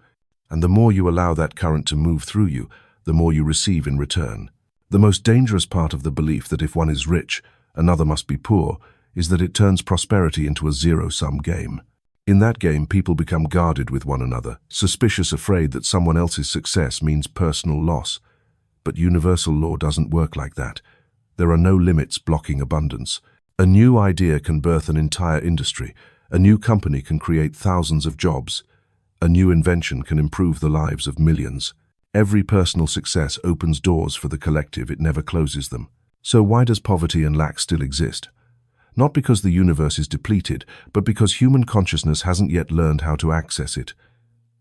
and the more you allow that current to move through you, the more you receive in return. The most dangerous part of the belief that if one is rich, another must be poor, is that it turns prosperity into a zero-sum game. In that game, people become guarded with one another, suspicious, afraid that someone else's success means personal loss. But universal law doesn't work like that. There are no limits blocking abundance. A new idea can birth an entire industry. A new company can create thousands of jobs. A new invention can improve the lives of millions. Every personal success opens doors for the collective, it never closes them. So why does poverty and lack still exist? Not because the universe is depleted, but because human consciousness hasn't yet learned how to access it.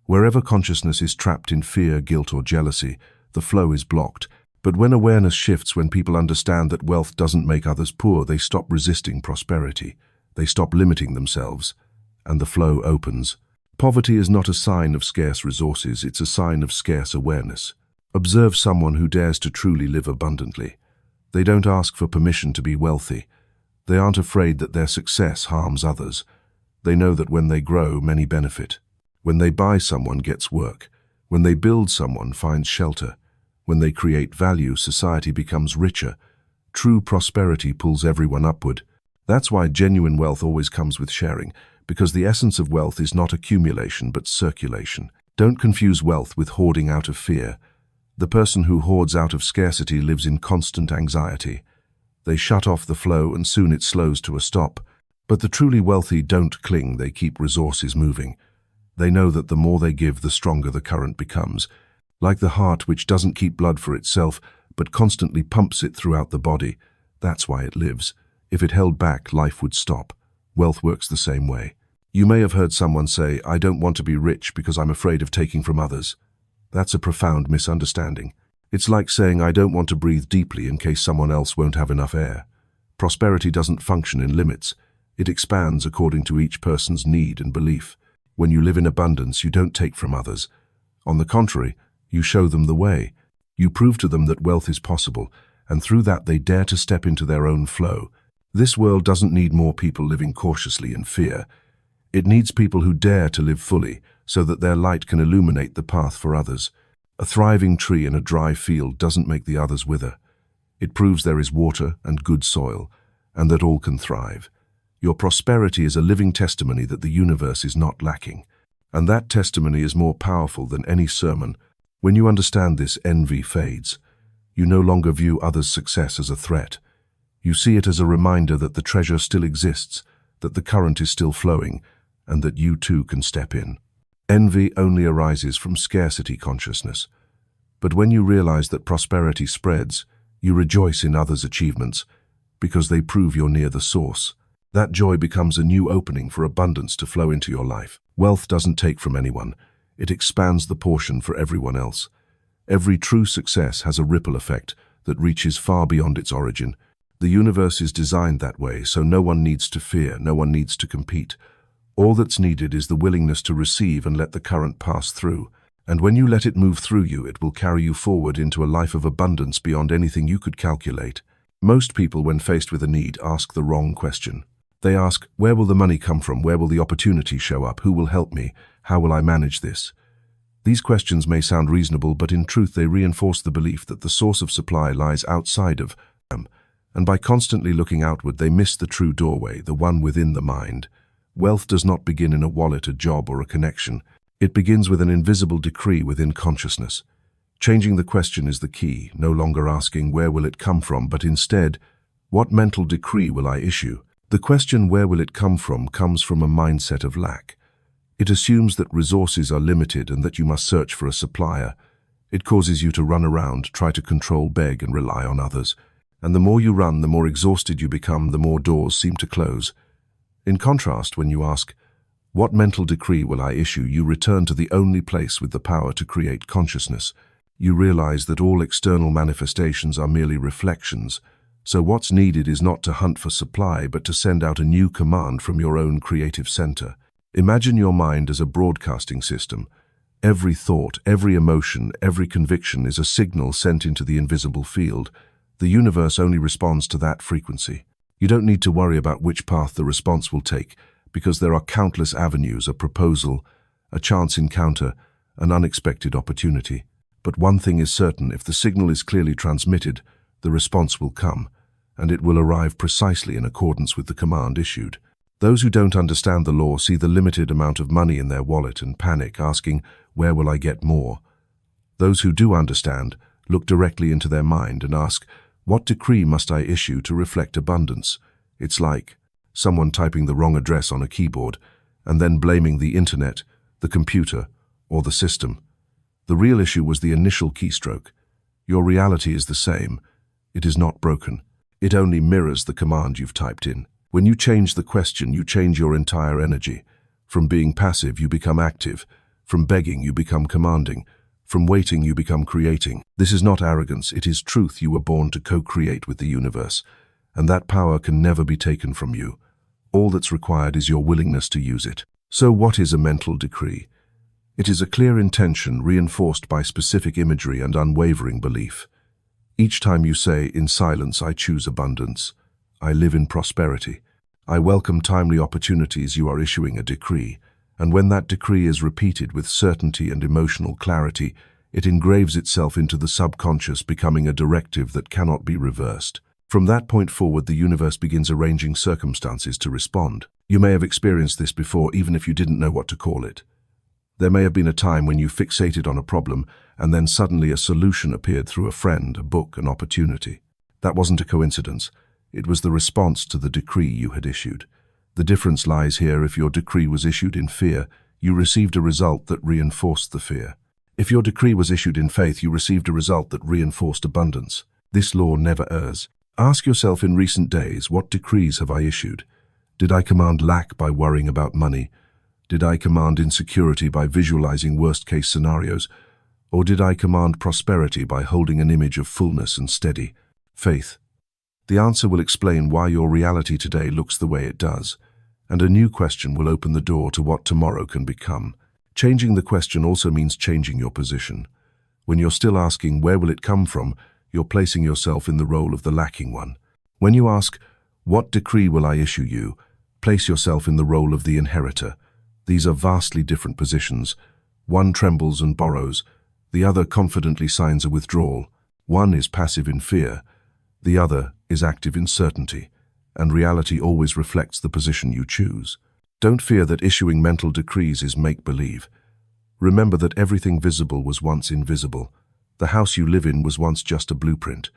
Wherever consciousness is trapped in fear, guilt, or jealousy, the flow is blocked. But when awareness shifts, when people understand that wealth doesn't make others poor, they stop resisting prosperity. They stop limiting themselves, and the flow opens. Poverty is not a sign of scarce resources, it's a sign of scarce awareness. Observe someone who dares to truly live abundantly. They don't ask for permission to be wealthy. They aren't afraid that their success harms others. They know that when they grow, many benefit. When they buy, someone gets work. When they build, someone finds shelter. When they create value, society becomes richer. True prosperity pulls everyone upward. That's why genuine wealth always comes with sharing, because the essence of wealth is not accumulation but circulation. Don't confuse wealth with hoarding out of fear. The person who hoards out of scarcity lives in constant anxiety. They shut off the flow and soon it slows to a stop. But the truly wealthy don't cling, they keep resources moving. They know that the more they give, the stronger the current becomes. Like the heart, which doesn't keep blood for itself, but constantly pumps it throughout the body. That's why it lives. If it held back, life would stop. Wealth works the same way. You may have heard someone say, "I don't want to be rich because I'm afraid of taking from others." That's a profound misunderstanding. It's like saying, "I don't want to breathe deeply in case someone else won't have enough air." Prosperity doesn't function in limits. It expands according to each person's need and belief. When you live in abundance, you don't take from others. On the contrary, you show them the way. You prove to them that wealth is possible, and through that they dare to step into their own flow. This world doesn't need more people living cautiously in fear. It needs people who dare to live fully, so that their light can illuminate the path for others. A thriving tree in a dry field doesn't make the others wither. It proves there is water and good soil, and that all can thrive. Your prosperity is a living testimony that the universe is not lacking. And that testimony is more powerful than any sermon. When you understand this, envy fades. You no longer view others' success as a threat. You see it as a reminder that the treasure still exists, that the current is still flowing, and that you too can step in. Envy only arises from scarcity consciousness. But when you realize that prosperity spreads, you rejoice in others' achievements, because they prove you're near the source. That joy becomes a new opening for abundance to flow into your life. Wealth doesn't take from anyone. It expands the portion for everyone else. Every true success has a ripple effect that reaches far beyond its origin. The universe is designed that way, so no one needs to fear, no one needs to compete. All that's needed is the willingness to receive and let the current pass through. And when you let it move through you, it will carry you forward into a life of abundance beyond anything you could calculate. Most people, when faced with a need, ask the wrong question. They ask, where will the money come from? Where will the opportunity show up? Who will help me? How will I manage this? These questions may sound reasonable, but in truth they reinforce the belief that the source of supply lies outside of them. And by constantly looking outward, they miss the true doorway, the one within the mind. Wealth does not begin in a wallet, a job, or a connection. It begins with an invisible decree within consciousness. Changing the question is the key, no longer asking, where will it come from, but instead, what mental decree will I issue? The question, where will it come from, comes from a mindset of lack. It assumes that resources are limited and that you must search for a supplier. It causes you to run around, try to control, beg, and rely on others. And the more you run, the more exhausted you become, the more doors seem to close. In contrast, when you ask, what mental decree will I issue, you return to the only place with the power to create consciousness. You realize that all external manifestations are merely reflections. So what's needed is not to hunt for supply, but to send out a new command from your own creative center. Imagine your mind as a broadcasting system. Every thought, every emotion, every conviction is a signal sent into the invisible field. The universe only responds to that frequency. You don't need to worry about which path the response will take, because there are countless avenues, a proposal, a chance encounter, an unexpected opportunity. But one thing is certain, if the signal is clearly transmitted, the response will come, and it will arrive precisely in accordance with the command issued. Those who don't understand the law see the limited amount of money in their wallet and panic, asking, where will I get more? Those who do understand look directly into their mind and ask, what decree must I issue to reflect abundance? It's like someone typing the wrong address on a keyboard and then blaming the internet, the computer, or the system. The real issue was the initial keystroke. Your reality is the same. It is not broken. It only mirrors the command you've typed in. When you change the question, you change your entire energy. From being passive, you become active. From begging, you become commanding. From waiting, you become creating. This is not arrogance, it is truth. You were born to co-create with the universe, and that power can never be taken from you. All that's required is your willingness to use it. So what is a mental decree? It is a clear intention reinforced by specific imagery and unwavering belief. Each time you say, in silence, I choose abundance. I live in prosperity. I welcome timely opportunities, you are issuing a decree. And when that decree is repeated with certainty and emotional clarity, it engraves itself into the subconscious, becoming a directive that cannot be reversed. From that point forward, the universe begins arranging circumstances to respond. You may have experienced this before, even if you didn't know what to call it. There may have been a time when you fixated on a problem, and then suddenly a solution appeared through a friend, a book, an opportunity. That wasn't a coincidence. It was the response to the decree you had issued. The difference lies here. If your decree was issued in fear, you received a result that reinforced the fear. If your decree was issued in faith, you received a result that reinforced abundance. This law never errs. Ask yourself in recent days, what decrees have I issued? Did I command lack by worrying about money? Did I command insecurity by visualizing worst-case scenarios? Or did I command prosperity by holding an image of fullness and steady faith? The answer will explain why your reality today looks the way it does, and a new question will open the door to what tomorrow can become. Changing the question also means changing your position. When you're still asking, where will it come from, you're placing yourself in the role of the lacking one. When you ask, what decree will I issue you, place yourself in the role of the inheritor. These are vastly different positions. One trembles and borrows, the other confidently signs a withdrawal. One is passive in fear, the other is active in certainty, and reality always reflects the position you choose. Don't fear that issuing mental decrees is make-believe. Remember that everything visible was once invisible. The house you live in was once just a blueprint.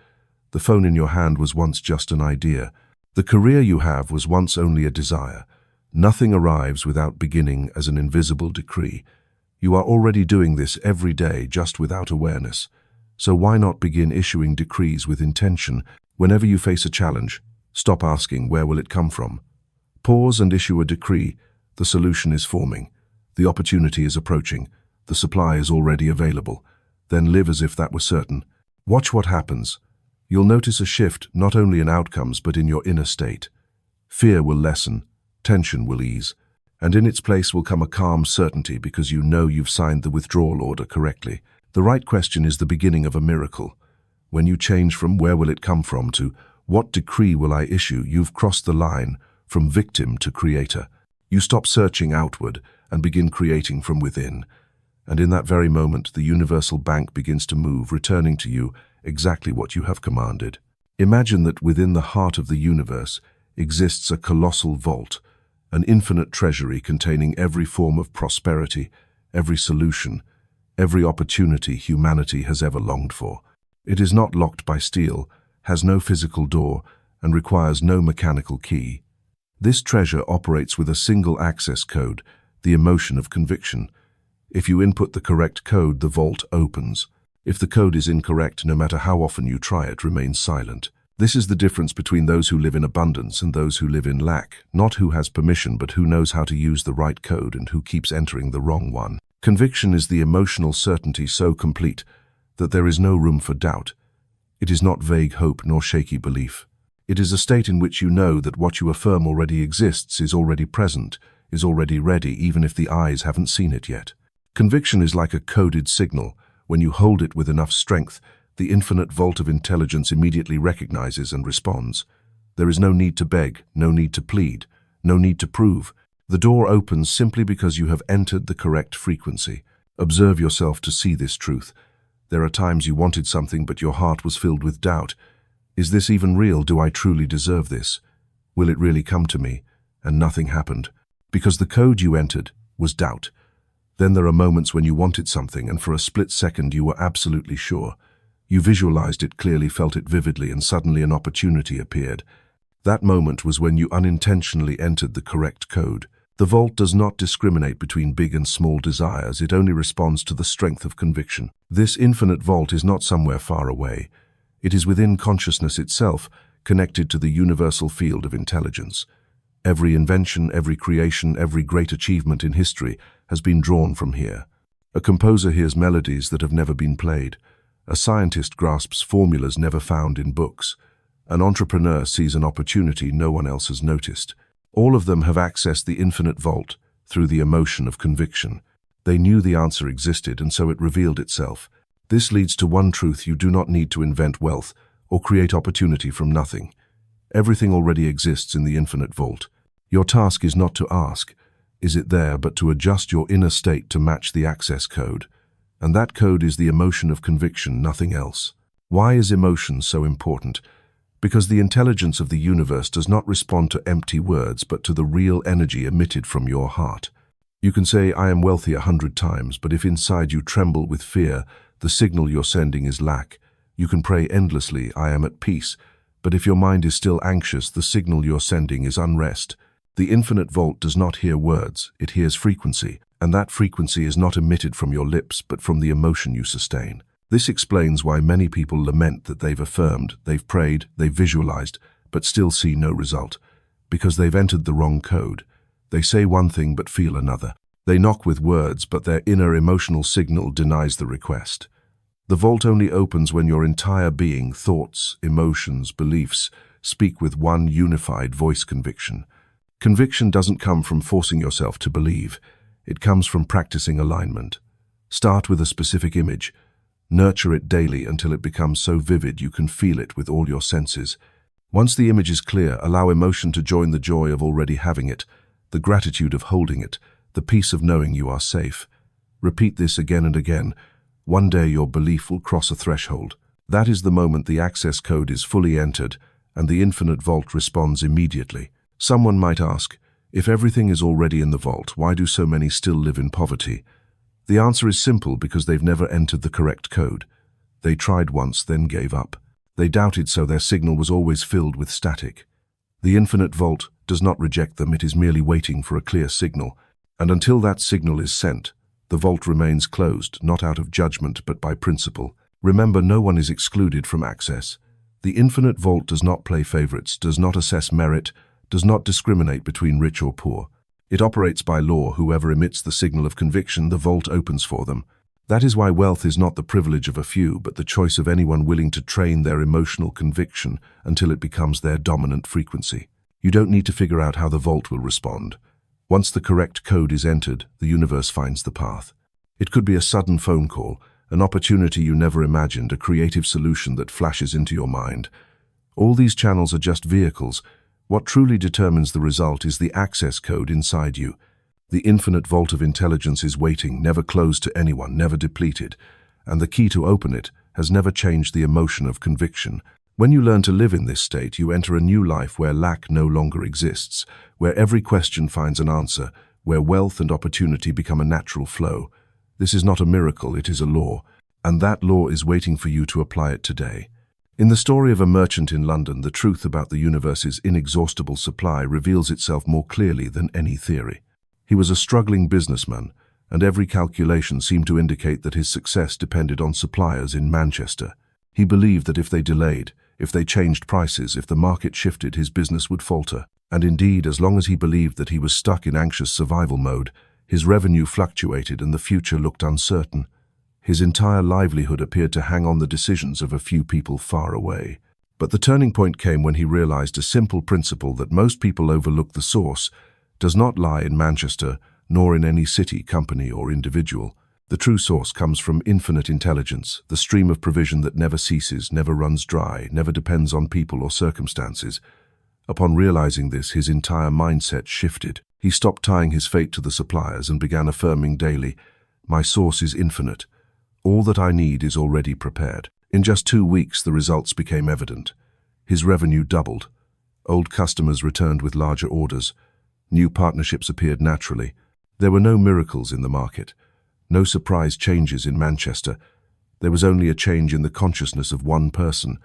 The phone in your hand was once just an idea. The career you have was once only a desire. Nothing arrives without beginning as an invisible decree. You are already doing this every day, just without awareness. So why not begin issuing decrees with intention? Whenever you face a challenge, stop asking, where will it come from? Pause and issue a decree. The solution is forming. The opportunity is approaching. The supply is already available. Then live as if that were certain. Watch what happens. You'll notice a shift not only in outcomes but in your inner state. Fear will lessen, tension will ease, and in its place will come a calm certainty because you know you've signed the withdrawal order correctly. The right question is the beginning of a miracle. When you change from where will it come from to what decree will I issue, you've crossed the line from victim to creator. You stop searching outward and begin creating from within. And in that very moment, the universal bank begins to move, returning to you exactly what you have commanded. Imagine that within the heart of the universe exists a colossal vault, an infinite treasury containing every form of prosperity, every solution, every opportunity humanity has ever longed for. It is not locked by steel, has no physical door, and requires no mechanical key. This treasure operates with a single access code, the emotion of conviction. If you input the correct code, the vault opens. If the code is incorrect, no matter how often you try, it remains silent. This is the difference between those who live in abundance and those who live in lack, not who has permission, but who knows how to use the right code and who keeps entering the wrong one. Conviction is the emotional certainty so complete that there is no room for doubt. It is not vague hope nor shaky belief. It is a state in which you know that what you affirm already exists, is already present, is already ready, even if the eyes haven't seen it yet. Conviction is like a coded signal. When you hold it with enough strength, the infinite vault of intelligence immediately recognizes and responds. There is no need to beg, no need to plead, no need to prove. The door opens simply because you have entered the correct frequency. Observe yourself to see this truth. There are times you wanted something, but your heart was filled with doubt. Is this even real? Do I truly deserve this? Will it really come to me? And nothing happened, because the code you entered was doubt. Then there are moments when you wanted something, and for a split second you were absolutely sure. You visualized it clearly, felt it vividly, and suddenly an opportunity appeared. That moment was when you unintentionally entered the correct code. The vault does not discriminate between big and small desires, it only responds to the strength of conviction. This infinite vault is not somewhere far away. It is within consciousness itself, connected to the universal field of intelligence. Every invention, every creation, every great achievement in history has been drawn from here. A composer hears melodies that have never been played. A scientist grasps formulas never found in books. An entrepreneur sees an opportunity no one else has noticed. All of them have accessed the infinite vault through the emotion of conviction. They knew the answer existed, and so it revealed itself. This leads to one truth: you do not need to invent wealth or create opportunity from nothing. Everything already exists in the infinite vault. Your task is not to ask, is it there, but to adjust your inner state to match the access code. And that code is the emotion of conviction, nothing else. Why is emotion so important? Because the intelligence of the universe does not respond to empty words, but to the real energy emitted from your heart. You can say, I am wealthy 100 times, but if inside you tremble with fear, the signal you're sending is lack. You can pray endlessly, I am at peace, but if your mind is still anxious, the signal you're sending is unrest. The infinite vault does not hear words, it hears frequency. and that frequency is not emitted from your lips but from the emotion you sustain. This explains why many people lament that they've affirmed, they've prayed, they've visualized, but still see no result, because they've entered the wrong code. They say one thing but feel another. They knock with words, but their inner emotional signal denies the request. The vault only opens when your entire being, thoughts, emotions, beliefs, speak with one unified voice. Conviction. Conviction doesn't come from forcing yourself to believe. It comes from practicing alignment. Start with a specific image. Nurture it daily until it becomes so vivid you can feel it with all your senses. Once the image is clear, allow emotion to join the joy of already having it, the gratitude of holding it, the peace of knowing you are safe. Repeat this again and again. One day your belief will cross a threshold. That is the moment the access code is fully entered and the infinite vault responds immediately. Someone might ask, if everything is already in the vault, why do so many still live in poverty? The answer is simple: because they've never entered the correct code. They tried once, then gave up. They doubted, so their signal was always filled with static. The infinite vault does not reject them, it is merely waiting for a clear signal. And until that signal is sent, the vault remains closed, not out of judgment but by principle. Remember, no one is excluded from access. The infinite vault does not play favorites, does not assess merit, does not discriminate between rich or poor. It operates by law. Whoever emits the signal of conviction, the vault opens for them. That is why wealth is not the privilege of a few, but the choice of anyone willing to train their emotional conviction until it becomes their dominant frequency. You don't need to figure out how the vault will respond. Once the correct code is entered, the universe finds the path. It could be a sudden phone call, an opportunity you never imagined, a creative solution that flashes into your mind. All these channels are just vehicles. What truly determines the result is the access code inside you. The infinite vault of intelligence is waiting, never closed to anyone, never depleted, and the key to open it has never changed: the emotion of conviction. When you learn to live in this state, you enter a new life where lack no longer exists, where every question finds an answer, where wealth and opportunity become a natural flow. This is not a miracle, it is a law, and that law is waiting for you to apply it today. In the story of a merchant in London, the truth about the universe's inexhaustible supply reveals itself more clearly than any theory. He was a struggling businessman, and every calculation seemed to indicate that his success depended on suppliers in Manchester. He believed that if they delayed, if they changed prices, if the market shifted, his business would falter. And indeed, as long as he believed that he was stuck in anxious survival mode, his revenue fluctuated and the future looked uncertain. His entire livelihood appeared to hang on the decisions of a few people far away. But the turning point came when he realized a simple principle: that most people overlook. The source does not lie in Manchester, nor in any city, company, or individual. The true source comes from infinite intelligence, the stream of provision that never ceases, never runs dry, never depends on people or circumstances. Upon realizing this, his entire mindset shifted. He stopped tying his fate to the suppliers and began affirming daily, "My source is infinite. All that I need is already prepared." In just 2 weeks, the results became evident. His revenue doubled. Old customers returned with larger orders. New partnerships appeared naturally. There were no miracles in the market. No surprise changes in Manchester. There was only a change in the consciousness of one person,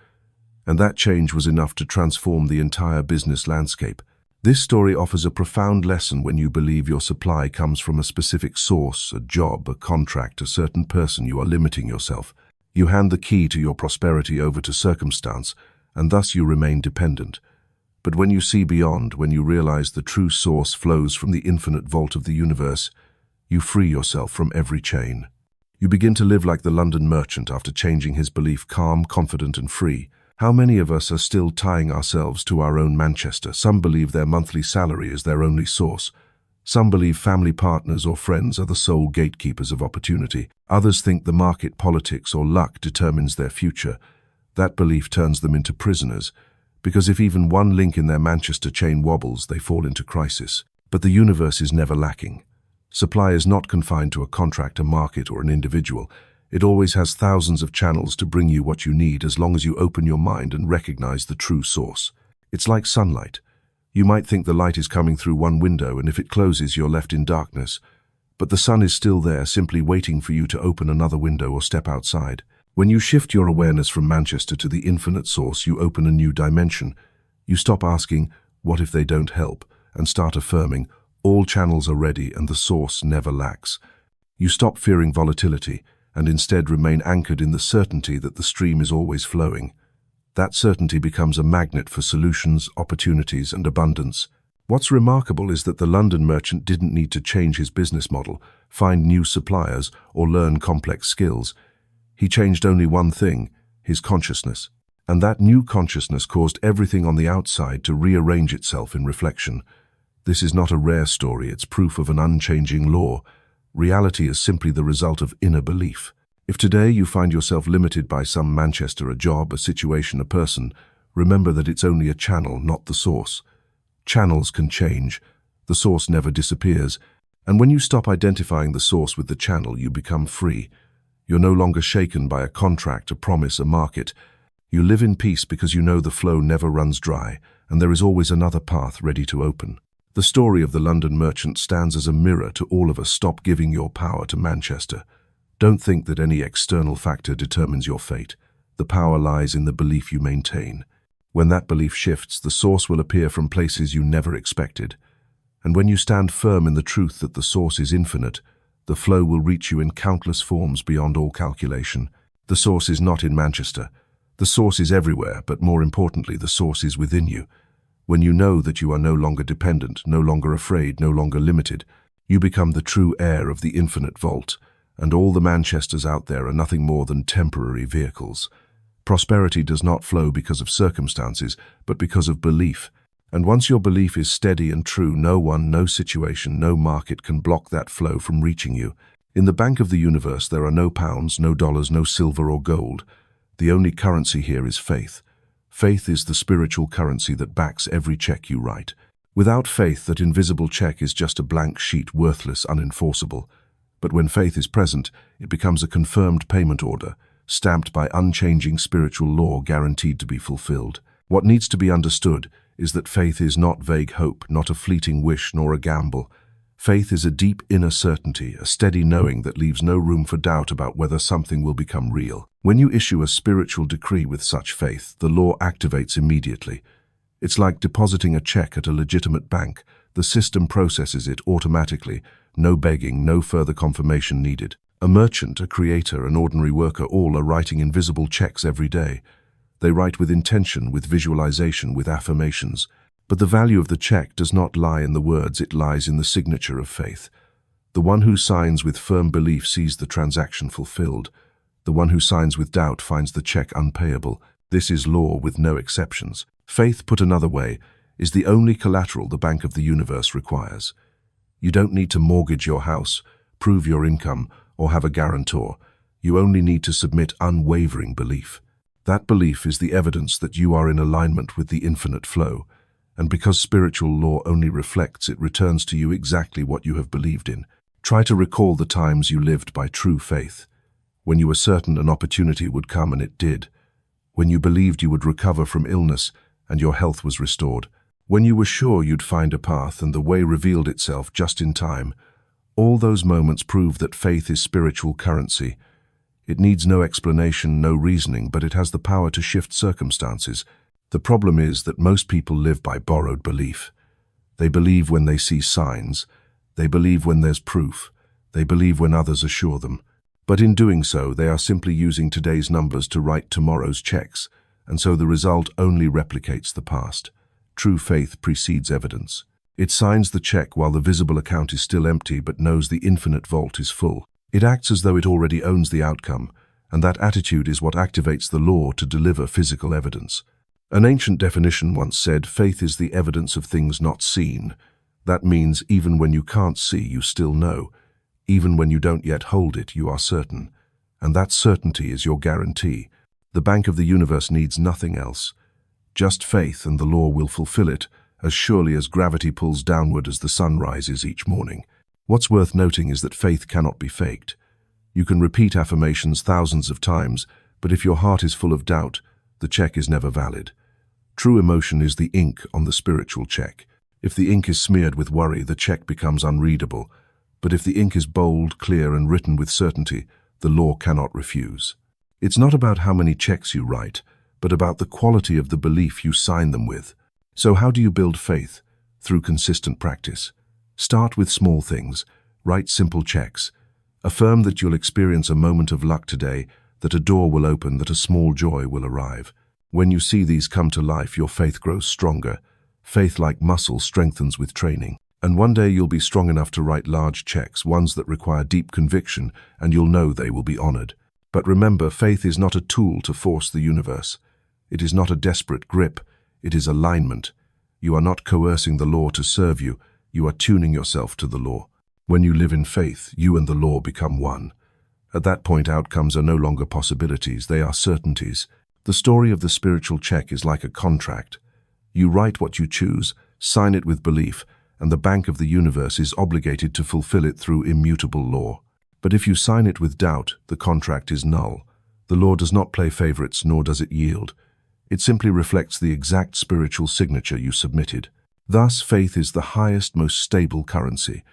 and that change was enough to transform the entire business landscape. This story offers a profound lesson: when you believe your supply comes from a specific source, a job, a contract, a certain person, you are limiting yourself. You hand the key to your prosperity over to circumstance, and thus you remain dependent. But when you see beyond, when you realize the true source flows from the infinite vault of the universe, you free yourself from every chain. You begin to live like the London merchant after changing his belief, calm, confident, and free. How many of us are still tying ourselves to our own Manchester? Some believe their monthly salary is their only source. Some believe family partners or friends are the sole gatekeepers of opportunity. Others think the market, politics, or luck determines their future. That belief turns them into prisoners, because if even one link in their Manchester chain wobbles, they fall into crisis. But the universe is never lacking. Supply is not confined to a contract, a market, or an individual. It always has thousands of channels to bring you what you need, as long as you open your mind and recognize the true source. It's like sunlight. You might think the light is coming through one window, and if it closes, you're left in darkness. But the sun is still there, simply waiting for you to open another window or step outside. When you shift your awareness from Manchester to the infinite source, you open a new dimension. You stop asking, "What if they don't help?" and start affirming, All channels are ready and the source never lacks. You stop fearing volatility and instead remain anchored in the certainty that the stream is always flowing. That certainty becomes a magnet for solutions, opportunities, and abundance. What's remarkable is that the London merchant didn't need to change his business model, find new suppliers, or learn complex skills. He changed only one thing: his consciousness. And that new consciousness caused everything on the outside to rearrange itself in reflection. This is not a rare story, it's proof of an unchanging law. Reality is simply the result of inner belief. If today you find yourself limited by some Manchester, a job, a situation, a person, remember that it's only a channel, not the source. Channels can change. The source never disappears. And when you stop identifying the source with the channel, you become free. You're no longer shaken by a contract, a promise, a market. You live in peace because you know the flow never runs dry, and there is always another path ready to open. The story of the London merchant stands as a mirror to all of us. Stop giving your power to Manchester. Don't think that any external factor determines your fate. The power lies in the belief you maintain. When that belief shifts, the source will appear from places you never expected. And when you stand firm in the truth that the source is infinite, the flow will reach you in countless forms beyond all calculation. The source is not in Manchester. The source is everywhere, but more importantly, the source is within you. When you know that you are no longer dependent, no longer afraid, no longer limited, you become the true heir of the infinite vault, and all the Manchesters out there are nothing more than temporary vehicles. Prosperity does not flow because of circumstances, but because of belief. And once your belief is steady and true, no one, no situation, no market can block that flow from reaching you. In the bank of the universe, there are no pounds, no dollars, no silver or gold. The only currency here is faith. Faith is the spiritual currency that backs every check you write. Without faith, that invisible check is just a blank sheet, worthless, unenforceable. But when faith is present, it becomes a confirmed payment order, stamped by unchanging spiritual law, guaranteed to be fulfilled. What needs to be understood is that faith is not vague hope, not a fleeting wish, nor a gamble. Faith is a deep inner certainty, a steady knowing that leaves no room for doubt about whether something will become real. When you issue a spiritual decree with such faith, the law activates immediately. It's like depositing a check at a legitimate bank. The system processes it automatically. No begging, no further confirmation needed. A merchant, a creator, an ordinary worker, all are writing invisible checks every day. They write with intention, with visualization, with affirmations. But the value of the check does not lie in the words, it lies in the signature of faith. The one who signs with firm belief sees the transaction fulfilled. The one who signs with doubt finds the check unpayable. This is law with no exceptions. Faith, put another way, is the only collateral the Bank of the Universe requires. You don't need to mortgage your house, prove your income, or have a guarantor. You only need to submit unwavering belief. That belief is the evidence that you are in alignment with the infinite flow. And because spiritual law only reflects, it returns to you exactly what you have believed in. Try to recall the times you lived by true faith. When you were certain an opportunity would come, and it did. When you believed you would recover from illness and your health was restored. When you were sure you'd find a path and the way revealed itself just in time. All those moments prove that faith is spiritual currency. It needs no explanation, no reasoning, but it has the power to shift circumstances. The problem is that most people live by borrowed belief. They believe when they see signs. They believe when there's proof. They believe when others assure them. But in doing so, they are simply using today's numbers to write tomorrow's checks, and so the result only replicates the past. True faith precedes evidence. It signs the check while the visible account is still empty but knows the infinite vault is full. It acts as though it already owns the outcome, and that attitude is what activates the law to deliver physical evidence. An ancient definition once said, faith is the evidence of things not seen. That means even when you can't see, you still know. Even when you don't yet hold it, you are certain. And that certainty is your guarantee. The Bank of the Universe needs nothing else. Just faith, and the law will fulfill it, as surely as gravity pulls downward as the sun rises each morning. What's worth noting is that faith cannot be faked. You can repeat affirmations thousands of times, but if your heart is full of doubt, the check is never valid. True emotion is the ink on the spiritual check. If the ink is smeared with worry, the check becomes unreadable. But if the ink is bold, clear, and written with certainty, the law cannot refuse. It's not about how many checks you write, but about the quality of the belief you sign them with. So how do you build faith? Through consistent practice. Start with small things. Write simple checks. Affirm that you'll experience a moment of luck today, that a door will open, that a small joy will arrive. When you see these come to life, your faith grows stronger. Faith, like muscle, strengthens with training. And one day you'll be strong enough to write large checks, ones that require deep conviction, and you'll know they will be honored. But remember, faith is not a tool to force the universe. It is not a desperate grip. It is alignment. You are not coercing the law to serve you. You are tuning yourself to the law. When you live in faith, you and the law become one. At that point, outcomes are no longer possibilities, they are certainties. The story of the spiritual check is like a contract. You write what you choose, sign it with belief, and the bank of the universe is obligated to fulfill it through immutable law. But if you sign it with doubt, the contract is null. The law does not play favorites, nor does it yield. It simply reflects the exact spiritual signature you submitted. Thus, faith is the highest, most stable currency.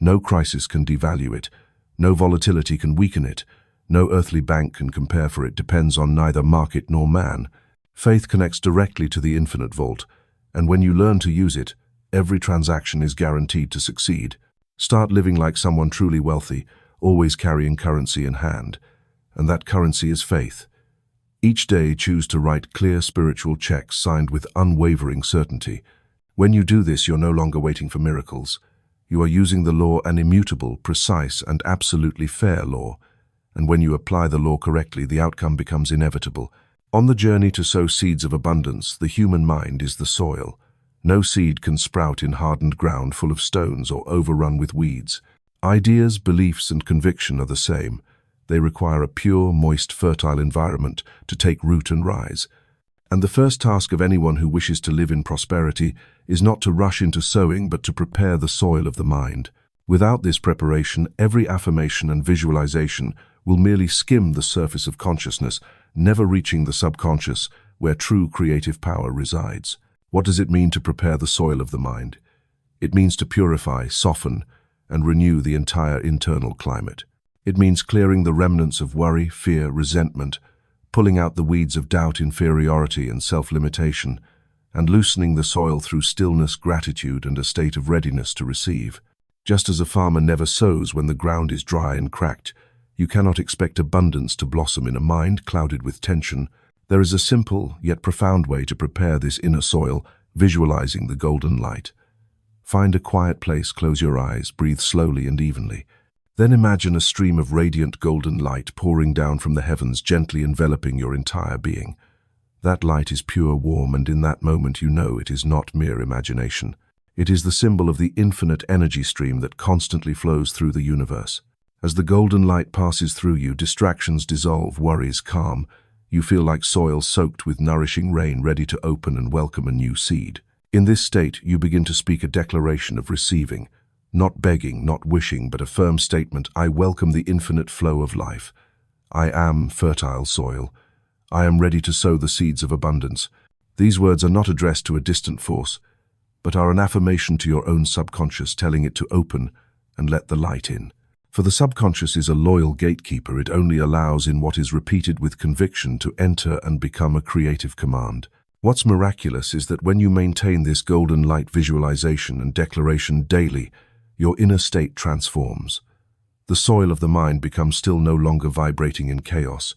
No crisis can devalue it. No volatility can weaken it. No earthly bank can compare, for it depends on neither market nor man. Faith connects directly to the infinite vault, and when you learn to use it, every transaction is guaranteed to succeed. Start living like someone truly wealthy, always carrying currency in hand, and that currency is faith. Each day, choose to write clear spiritual checks signed with unwavering certainty. When you do this, you're no longer waiting for miracles. You are using the law, an immutable, precise, and absolutely fair law. And when you apply the law correctly, the outcome becomes inevitable. On the journey to sow seeds of abundance, the human mind is the soil. No seed can sprout in hardened ground full of stones or overrun with weeds. Ideas, beliefs, and conviction are the same. They require a pure, moist, fertile environment to take root and rise. And the first task of anyone who wishes to live in prosperity is not to rush into sowing, but to prepare the soil of the mind. Without this preparation, every affirmation and visualization will merely skim the surface of consciousness, never reaching the subconscious, where true creative power resides. What does it mean to prepare the soil of the mind? It means to purify, soften, and renew the entire internal climate. It means clearing the remnants of worry, fear, resentment, pulling out the weeds of doubt, inferiority, and self-limitation, and loosening the soil through stillness, gratitude, and a state of readiness to receive. Just as a farmer never sows when the ground is dry and cracked, you cannot expect abundance to blossom in a mind clouded with tension. There is a simple yet profound way to prepare this inner soil, visualizing the golden light. Find a quiet place, close your eyes, breathe slowly and evenly. Then imagine a stream of radiant golden light pouring down from the heavens, gently enveloping your entire being. That light is pure, warm, and in that moment you know it is not mere imagination. It is the symbol of the infinite energy stream that constantly flows through the universe. As the golden light passes through you, distractions dissolve, worries calm. You feel like soil soaked with nourishing rain, ready to open and welcome a new seed. In this state, you begin to speak a declaration of receiving. Not begging, not wishing, but a firm statement. I welcome the infinite flow of life. I am fertile soil. I am ready to sow the seeds of abundance. These words are not addressed to a distant force, but are an affirmation to your own subconscious, telling it to open and let the light in. For the subconscious is a loyal gatekeeper. It only allows in what is repeated with conviction to enter and become a creative command. What's miraculous is that when you maintain this golden light visualization and declaration daily, your inner state transforms. The soil of the mind becomes still, no longer vibrating in chaos.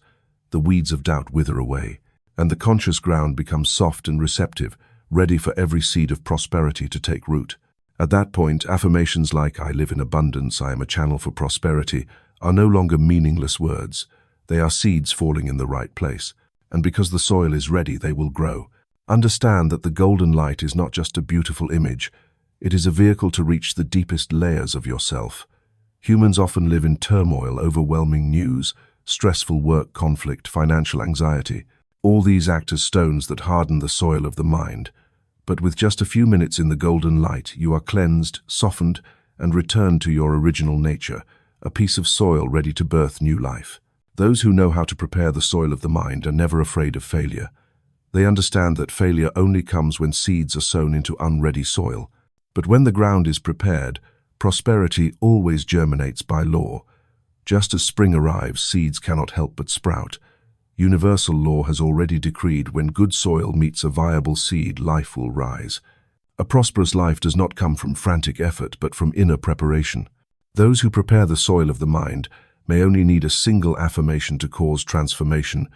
The weeds of doubt wither away, and the conscious ground becomes soft and receptive, ready for every seed of prosperity to take root. At that point, affirmations like "I live in abundance, I am a channel for prosperity" are no longer meaningless words. They are seeds falling in the right place, and because the soil is ready, they will grow. Understand that the golden light is not just a beautiful image. It is a vehicle to reach the deepest layers of yourself. Humans often live in turmoil, overwhelming news, stressful work, conflict, financial anxiety. All these act as stones that harden the soil of the mind. But with just a few minutes in the golden light, you are cleansed, softened, and returned to your original nature, a piece of soil ready to birth new life. Those who know how to prepare the soil of the mind are never afraid of failure. They understand that failure only comes when seeds are sown into unready soil. But when the ground is prepared, prosperity always germinates by law. Just as spring arrives, seeds cannot help but sprout. Universal law has already decreed when good soil meets a viable seed, life will rise. A prosperous life does not come from frantic effort, but from inner preparation. Those who prepare the soil of the mind may only need a single affirmation to cause transformation,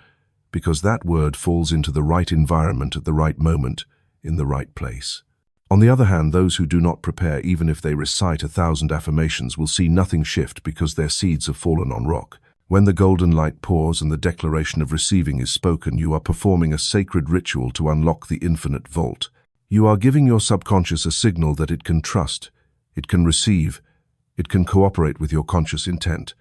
because that word falls into the right environment at the right moment, in the right place. On the other hand, those who do not prepare, even if they recite 1,000 affirmations, will see nothing shift because their seeds have fallen on rock. When the golden light pours and the declaration of receiving is spoken, you are performing a sacred ritual to unlock the infinite vault. You are giving your subconscious a signal that it can trust, it can receive, it can cooperate with your conscious intent.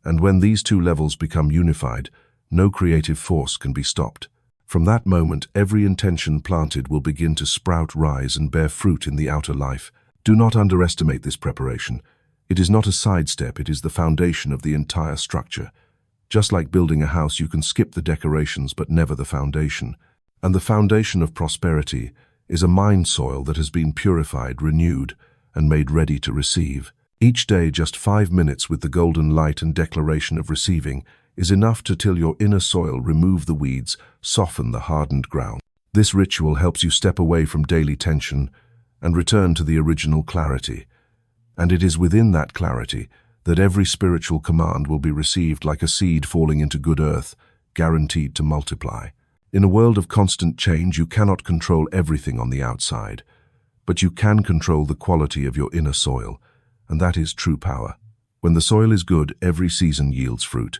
And when these two levels become unified, no creative force can be stopped. From that moment, every intention planted will begin to sprout, rise, and bear fruit in the outer life. Do not underestimate this preparation. It is not a sidestep, it is the foundation of the entire structure. Just like building a house, you can skip the decorations but never the foundation. And the foundation of prosperity is a mind soil that has been purified, renewed, and made ready to receive. Each day, just 5 minutes with the golden light and declaration of receiving is enough to till your inner soil, remove the weeds, soften the hardened ground. This ritual helps you step away from daily tension and return to the original clarity. And it is within that clarity that every spiritual command will be received like a seed falling into good earth, guaranteed to multiply. In a world of constant change, you cannot control everything on the outside, but you can control the quality of your inner soil, and that is true power. When the soil is good, every season yields fruit.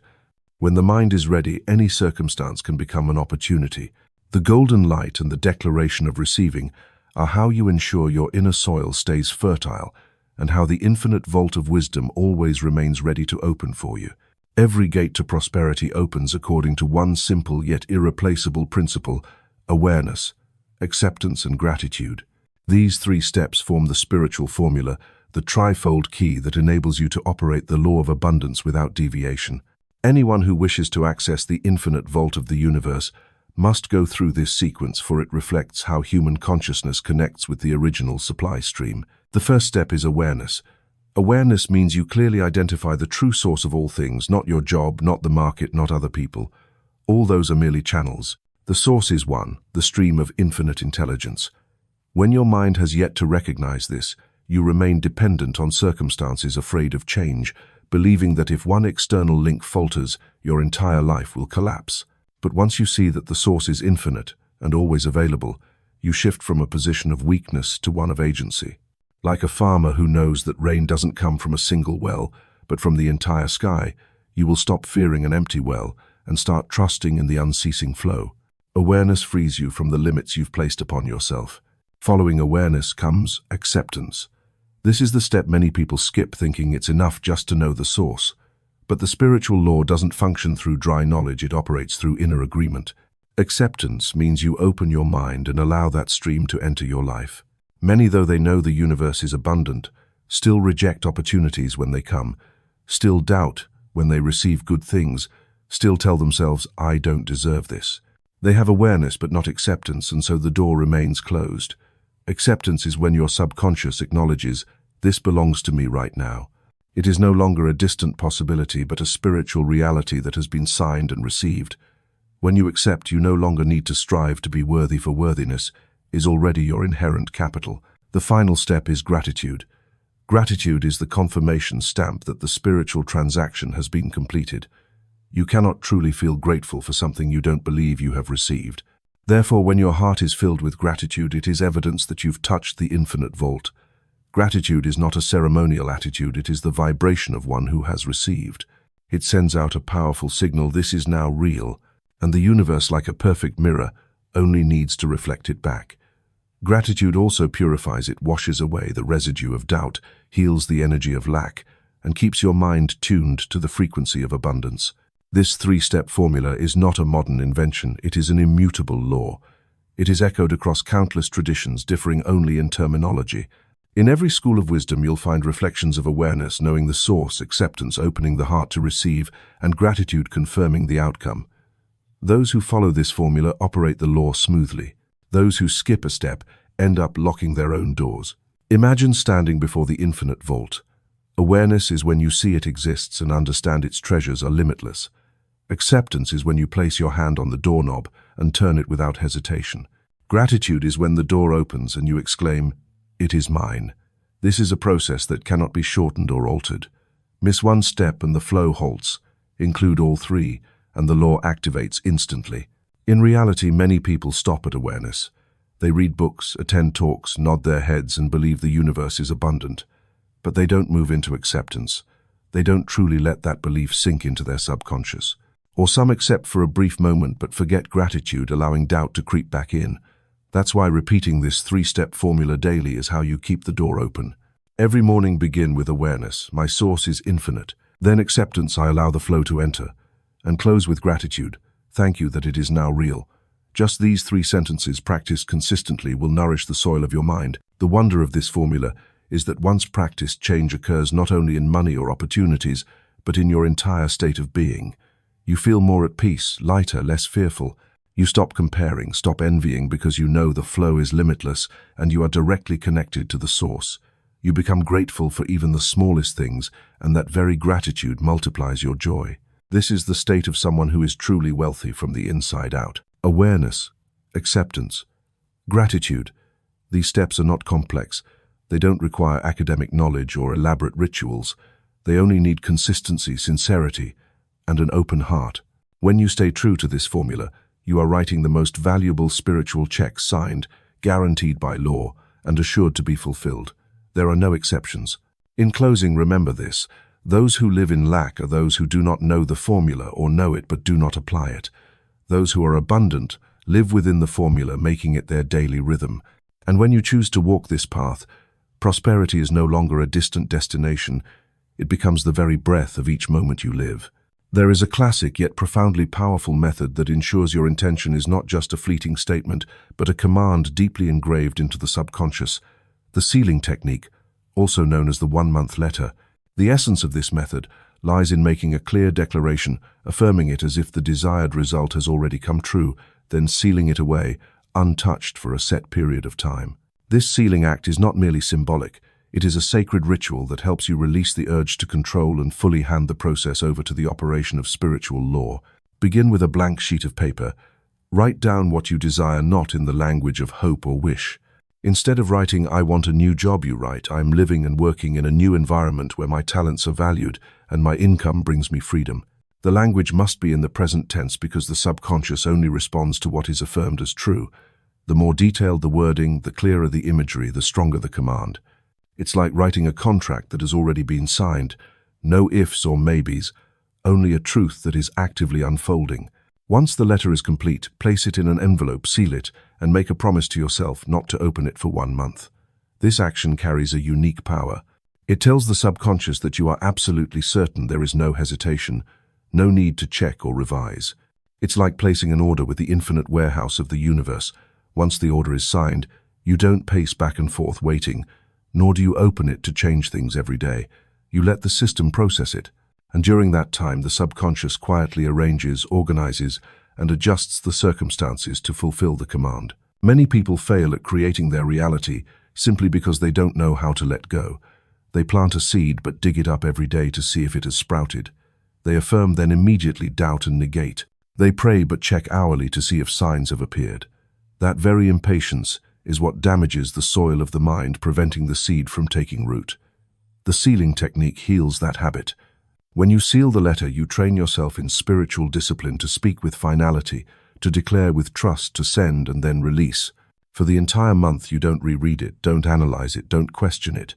When the mind is ready, any circumstance can become an opportunity. The golden light and the declaration of receiving are how you ensure your inner soil stays fertile and how the infinite vault of wisdom always remains ready to open for you. Every gate to prosperity opens according to one simple yet irreplaceable principle: awareness, acceptance, and gratitude. These 3 steps form the spiritual formula, the trifold key that enables you to operate the law of abundance without deviation. Anyone who wishes to access the infinite vault of the universe must go through this sequence, for it reflects how human consciousness connects with the original supply stream. The first step is awareness. Awareness means you clearly identify the true source of all things, not your job, not the market, not other people. All those are merely channels. The source is one, the stream of infinite intelligence. When your mind has yet to recognize this, you remain dependent on circumstances, afraid of change, believing that if one external link falters, your entire life will collapse. But once you see that the source is infinite and always available, you shift from a position of weakness to one of agency. Like a farmer who knows that rain doesn't come from a single well, but from the entire sky, you will stop fearing an empty well and start trusting in the unceasing flow. Awareness frees you from the limits you've placed upon yourself. Following awareness comes acceptance. This is the step many people skip, thinking it's enough just to know the source. But the spiritual law doesn't function through dry knowledge, it operates through inner agreement. Acceptance means you open your mind and allow that stream to enter your life. Many, though they know the universe is abundant, still reject opportunities when they come, still doubt when they receive good things, still tell themselves, "I don't deserve this." They have awareness but not acceptance, and so the door remains closed. Acceptance is when your subconscious acknowledges, "This belongs to me right now." It is no longer a distant possibility, but a spiritual reality that has been signed and received. When you accept, you no longer need to strive to be worthy, for worthiness is already your inherent capital. The final step is gratitude. Gratitude is the confirmation stamp that the spiritual transaction has been completed. You cannot truly feel grateful for something you don't believe you have received. Therefore, when your heart is filled with gratitude, it is evidence that you've touched the infinite vault. Gratitude is not a ceremonial attitude, it is the vibration of one who has received. It sends out a powerful signal: this is now real, and the universe, like a perfect mirror, only needs to reflect it back. Gratitude also purifies, it washes away the residue of doubt, heals the energy of lack, and keeps your mind tuned to the frequency of abundance. This 3-step formula is not a modern invention, it is an immutable law. It is echoed across countless traditions, differing only in terminology. In every school of wisdom, you'll find reflections of awareness, knowing the source, acceptance, opening the heart to receive, and gratitude, confirming the outcome. Those who follow this formula operate the law smoothly. Those who skip a step end up locking their own doors. Imagine standing before the infinite vault. Awareness is when you see it exists and understand its treasures are limitless. Acceptance is when you place your hand on the doorknob and turn it without hesitation. Gratitude is when the door opens and you exclaim, "It is mine." This is a process that cannot be shortened or altered. Miss one step and the flow halts. Include all three, and the law activates instantly. In reality, many people stop at awareness. They read books, attend talks, nod their heads, and believe the universe is abundant. But they don't move into acceptance. They don't truly let that belief sink into their subconscious. Or some accept for a brief moment but forget gratitude, allowing doubt to creep back in. That's why repeating this three-step formula daily is how you keep the door open. Every morning begin with awareness, my source is infinite. Then acceptance, I allow the flow to enter. And close with gratitude, thank you that it is now real. Just these 3 sentences practiced consistently will nourish the soil of your mind. The wonder of this formula is that once practiced, change occurs not only in money or opportunities, but in your entire state of being. You feel more at peace, lighter, less fearful. You stop comparing, stop envying, because you know the flow is limitless and you are directly connected to the source. You become grateful for even the smallest things, and that very gratitude multiplies your joy. This is the state of someone who is truly wealthy from the inside out. Awareness, acceptance, gratitude. These steps are not complex. They don't require academic knowledge or elaborate rituals. They only need consistency, sincerity, and an open heart. When you stay true to this formula, you are writing the most valuable spiritual check, signed, guaranteed by law, and assured to be fulfilled. There are no exceptions. In closing, remember this: those who live in lack are those who do not know the formula or know it but do not apply it. Those who are abundant live within the formula, making it their daily rhythm. And when you choose to walk this path, prosperity is no longer a distant destination. It becomes the very breath of each moment you live. There is a classic yet profoundly powerful method that ensures your intention is not just a fleeting statement, but a command deeply engraved into the subconscious. The sealing technique, also known as the 1-month letter. The essence of this method lies in making a clear declaration, affirming it as if the desired result has already come true, then sealing it away, untouched for a set period of time. This sealing act is not merely symbolic. It is a sacred ritual that helps you release the urge to control and fully hand the process over to the operation of spiritual law. Begin with a blank sheet of paper. Write down what you desire, not in the language of hope or wish. Instead of writing, "I want a new job," you write, "I am living and working in a new environment where my talents are valued and my income brings me freedom." The language must be in the present tense because the subconscious only responds to what is affirmed as true. The more detailed the wording, the clearer the imagery, the stronger the command. It's like writing a contract that has already been signed. No ifs or maybes, only a truth that is actively unfolding. Once the letter is complete, place it in an envelope, seal it, and make a promise to yourself not to open it for 1 month. This action carries a unique power. It tells the subconscious that you are absolutely certain there is no hesitation, no need to check or revise. It's like placing an order with the infinite warehouse of the universe. Once the order is signed, you don't pace back and forth waiting, nor do you open it to change things every day. You let the system process it, and during that time the subconscious quietly arranges, organizes, and adjusts the circumstances to fulfill the command. Many people fail at creating their reality simply because they don't know how to let go. They plant a seed but dig it up every day to see if it has sprouted. They affirm, then immediately doubt and negate. They pray but check hourly to see if signs have appeared. That very impatience is what damages the soil of the mind, preventing the seed from taking root. The sealing technique heals that habit. When you seal the letter, you train yourself in spiritual discipline to speak with finality, to declare with trust, to send and then release. For the entire month you don't reread it, don't analyze it, don't question it.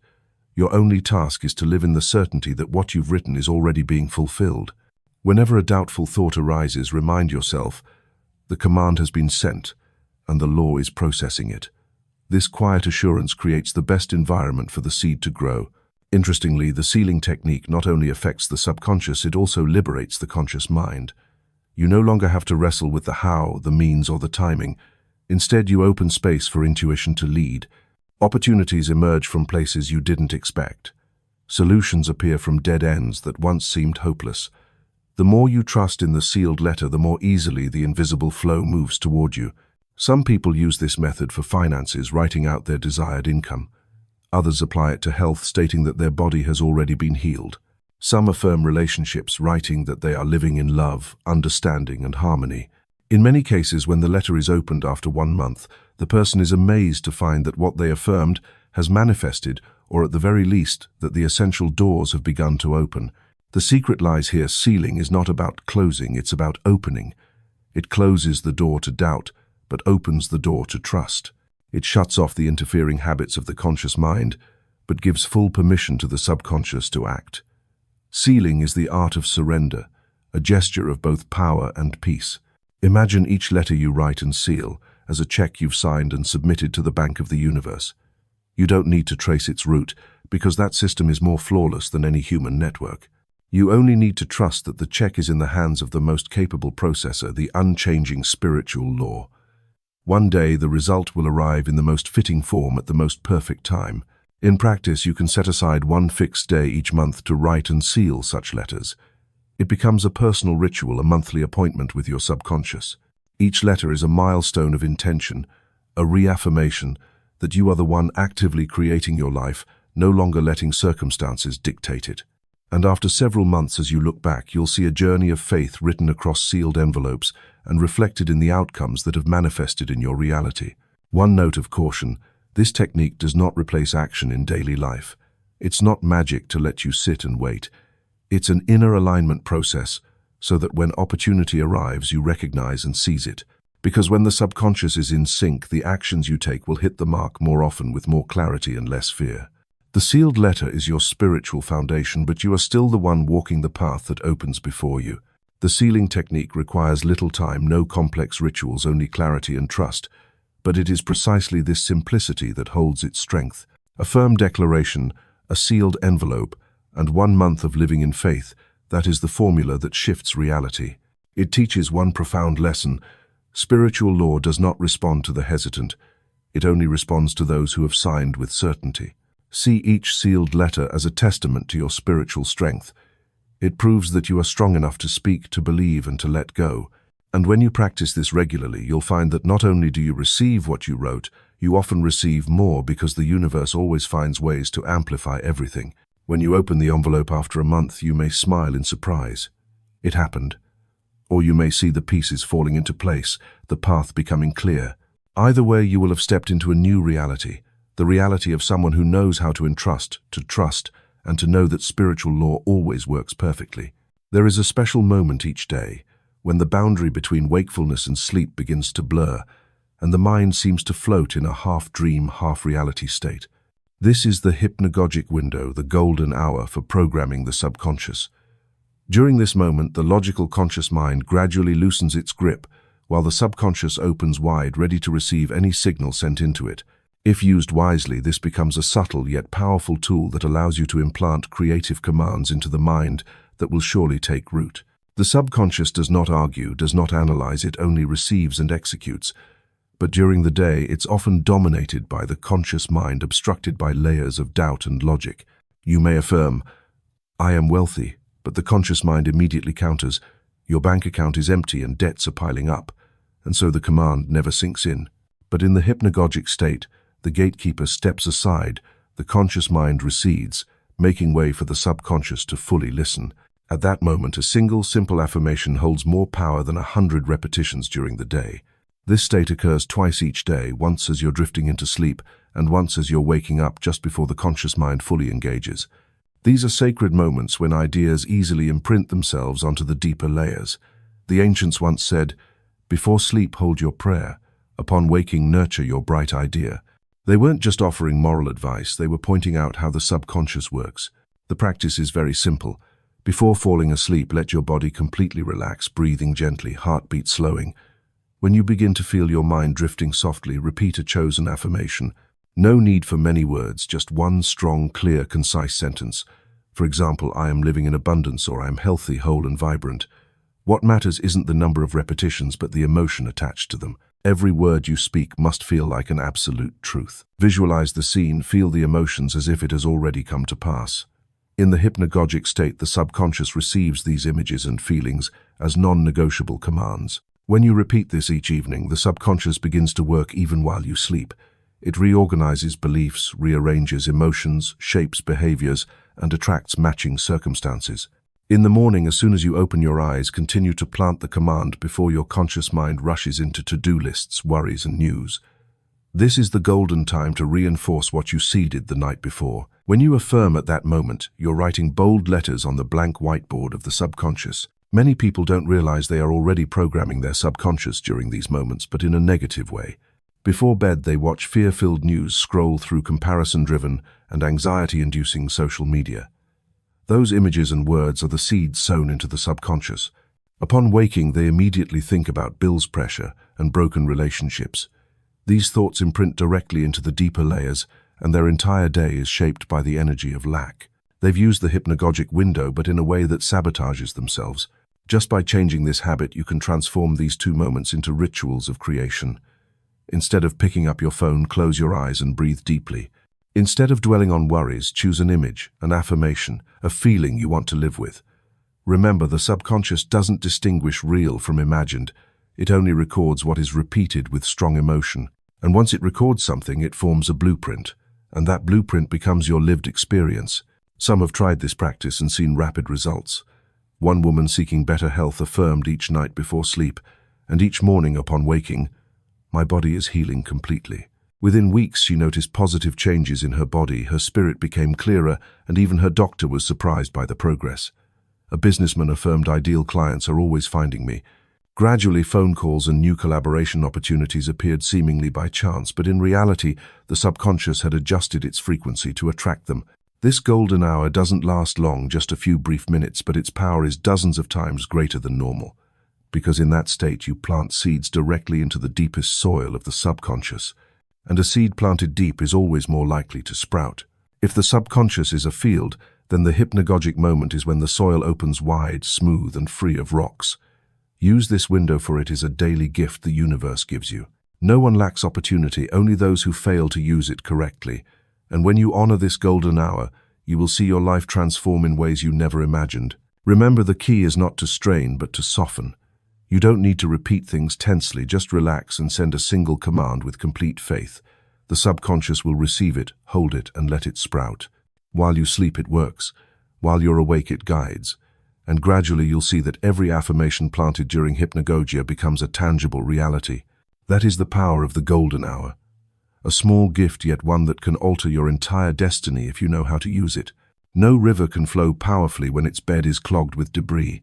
Your only task is to live in the certainty that what you've written is already being fulfilled. Whenever a doubtful thought arises, remind yourself, the command has been sent, and the law is processing it. This quiet assurance creates the best environment for the seed to grow. Interestingly, the sealing technique not only affects the subconscious, it also liberates the conscious mind. You no longer have to wrestle with the how, the means, or the timing. Instead, you open space for intuition to lead. Opportunities emerge from places you didn't expect. Solutions appear from dead ends that once seemed hopeless. The more you trust in the sealed letter, the more easily the invisible flow moves toward you. Some people use this method for finances, writing out their desired income. Others apply it to health, stating that their body has already been healed. Some affirm relationships, writing that they are living in love, understanding, and harmony. In many cases, when the letter is opened after 1 month, the person is amazed to find that what they affirmed has manifested, or at the very least, that the essential doors have begun to open. The secret lies here. Sealing is not about closing, it's about opening. It closes the door to doubt, but opens the door to trust. It shuts off the interfering habits of the conscious mind, but gives full permission to the subconscious to act. Sealing is the art of surrender, a gesture of both power and peace. Imagine each letter you write and seal as a check you've signed and submitted to the bank of the universe. You don't need to trace its route, because that system is more flawless than any human network. You only need to trust that the check is in the hands of the most capable processor, the unchanging spiritual law. One day, the result will arrive in the most fitting form at the most perfect time. In practice, you can set aside one fixed day each month to write and seal such letters. It becomes a personal ritual, a monthly appointment with your subconscious. Each letter is a milestone of intention, a reaffirmation that you are the one actively creating your life, no longer letting circumstances dictate it. And after several months, as you look back, you'll see a journey of faith written across sealed envelopes and reflected in the outcomes that have manifested in your reality. One note of caution: this technique does not replace action in daily life. It's not magic to let you sit and wait. It's an inner alignment process, so that when opportunity arrives, you recognize and seize it. Because when the subconscious is in sync, the actions you take will hit the mark more often with more clarity and less fear. The sealed letter is your spiritual foundation, but you are still the one walking the path that opens before you. The sealing technique requires little time, no complex rituals, only clarity and trust. But it is precisely this simplicity that holds its strength. A firm declaration, a sealed envelope, and 1 month of living in faith, that is the formula that shifts reality. It teaches one profound lesson: spiritual law does not respond to the hesitant. It only responds to those who have signed with certainty. See each sealed letter as a testament to your spiritual strength. It proves that you are strong enough to speak, to believe, and to let go. And when you practice this regularly, you'll find that not only do you receive what you wrote, you often receive more, because the universe always finds ways to amplify everything. When you open the envelope after a month, you may smile in surprise. It happened. Or you may see the pieces falling into place, the path becoming clear. Either way, you will have stepped into a new reality, the reality of someone who knows how to entrust, to trust, and to know that spiritual law always works perfectly. There is a special moment each day, when the boundary between wakefulness and sleep begins to blur, and the mind seems to float in a half-dream, half-reality state. This is the hypnagogic window, the golden hour for programming the subconscious. During this moment, the logical conscious mind gradually loosens its grip, while the subconscious opens wide, ready to receive any signal sent into it. If used wisely, this becomes a subtle yet powerful tool that allows you to implant creative commands into the mind that will surely take root. The subconscious does not argue, does not analyze, it only receives and executes. But during the day, it's often dominated by the conscious mind, obstructed by layers of doubt and logic. You may affirm, "I am wealthy," but the conscious mind immediately counters, "Your bank account is empty and debts are piling up," and so the command never sinks in. But in the hypnagogic state, the gatekeeper steps aside, the conscious mind recedes, making way for the subconscious to fully listen. At that moment, a single, simple affirmation holds more power than 100 repetitions during the day. This state occurs twice each day, once as you're drifting into sleep, and once as you're waking up just before the conscious mind fully engages. These are sacred moments when ideas easily imprint themselves onto the deeper layers. The ancients once said, "Before sleep, hold your prayer. Upon waking, nurture your bright idea." They weren't just offering moral advice, they were pointing out how the subconscious works. The practice is very simple. Before falling asleep, let your body completely relax, breathing gently, heartbeat slowing. When you begin to feel your mind drifting softly, repeat a chosen affirmation. No need for many words, just one strong, clear, concise sentence. For example, "I am living in abundance," or "I am healthy, whole, and vibrant." What matters isn't the number of repetitions, but the emotion attached to them. Every word you speak must feel like an absolute truth. Visualize the scene, feel the emotions as if it has already come to pass. In the hypnagogic state, the subconscious receives these images and feelings as non-negotiable commands. When you repeat this each evening, the subconscious begins to work even while you sleep. It reorganizes beliefs, rearranges emotions, shapes behaviors, and attracts matching circumstances. In the morning, as soon as you open your eyes, continue to plant the command before your conscious mind rushes into to-do lists, worries, and news. This is the golden time to reinforce what you seeded the night before. When you affirm at that moment, you're writing bold letters on the blank whiteboard of the subconscious. Many people don't realize they are already programming their subconscious during these moments, but in a negative way. Before bed, they watch fear-filled news, scroll through comparison-driven and anxiety-inducing social media. Those images and words are the seeds sown into the subconscious. Upon waking, they immediately think about bills pressure and broken relationships. These thoughts imprint directly into the deeper layers, and their entire day is shaped by the energy of lack. They've used the hypnagogic window, but in a way that sabotages themselves. Just by changing this habit, you can transform these 2 moments into rituals of creation. Instead of picking up your phone, close your eyes and breathe deeply. Instead of dwelling on worries, choose an image, an affirmation, a feeling you want to live with. Remember, the subconscious doesn't distinguish real from imagined. It only records what is repeated with strong emotion. And once it records something, it forms a blueprint. And that blueprint becomes your lived experience. Some have tried this practice and seen rapid results. One woman seeking better health affirmed each night before sleep, and each morning upon waking, "My body is healing completely." Within weeks, she noticed positive changes in her body, her spirit became clearer, and even her doctor was surprised by the progress. A businessman affirmed, "Ideal clients are always finding me." Gradually, phone calls and new collaboration opportunities appeared seemingly by chance, but in reality, the subconscious had adjusted its frequency to attract them. This golden hour doesn't last long, just a few brief minutes, but its power is dozens of times greater than normal. Because in that state, you plant seeds directly into the deepest soil of the subconscious. And a seed planted deep is always more likely to sprout. If the subconscious is a field, then the hypnagogic moment is when the soil opens wide, smooth, and free of rocks. Use this window, for it is a daily gift the universe gives you. No one lacks opportunity, only those who fail to use it correctly. And when you honor this golden hour, you will see your life transform in ways you never imagined. Remember, the key is not to strain, but to soften. You don't need to repeat things tensely, just relax and send a single command with complete faith. The subconscious will receive it, hold it, and let it sprout. While you sleep, it works. While you're awake, it guides. And gradually you'll see that every affirmation planted during hypnagogia becomes a tangible reality. That is the power of the golden hour. A small gift, yet one that can alter your entire destiny if you know how to use it. No river can flow powerfully when its bed is clogged with debris.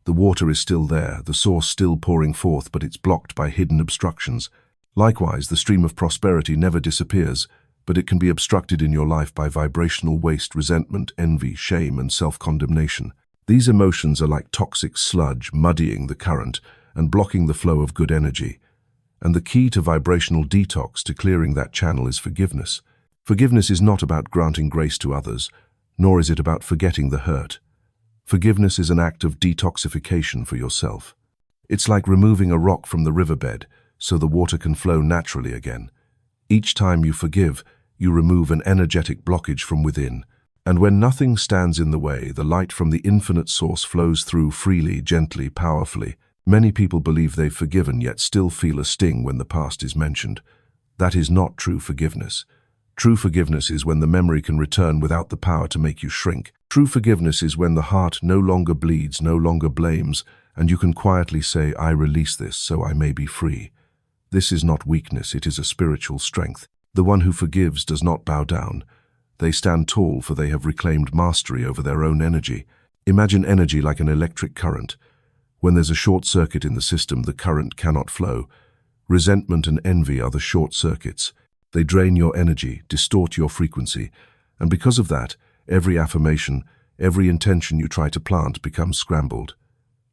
The water is still there, the source still pouring forth, but it's blocked by hidden obstructions. Likewise, the stream of prosperity never disappears, but it can be obstructed in your life by vibrational waste, resentment, envy, shame, and self-condemnation. These emotions are like toxic sludge, muddying the current and blocking the flow of good energy. And the key to vibrational detox, to clearing that channel, is forgiveness. Forgiveness is not about granting grace to others, nor is it about forgetting the hurt. Forgiveness is an act of detoxification for yourself. It's like removing a rock from the riverbed so the water can flow naturally again. Each time you forgive, you remove an energetic blockage from within. And when nothing stands in the way, the light from the infinite source flows through freely, gently, powerfully. Many people believe they've forgiven, yet still feel a sting when the past is mentioned. That is not true forgiveness. True forgiveness is when the memory can return without the power to make you shrink. True forgiveness is when the heart no longer bleeds, no longer blames, and you can quietly say, "I release this so I may be free." This is not weakness, it is a spiritual strength. The one who forgives does not bow down. They stand tall, for they have reclaimed mastery over their own energy. Imagine energy like an electric current. When there's a short circuit in the system, the current cannot flow. Resentment and envy are the short circuits. They drain your energy, distort your frequency, and because of that, every affirmation, every intention you try to plant becomes scrambled.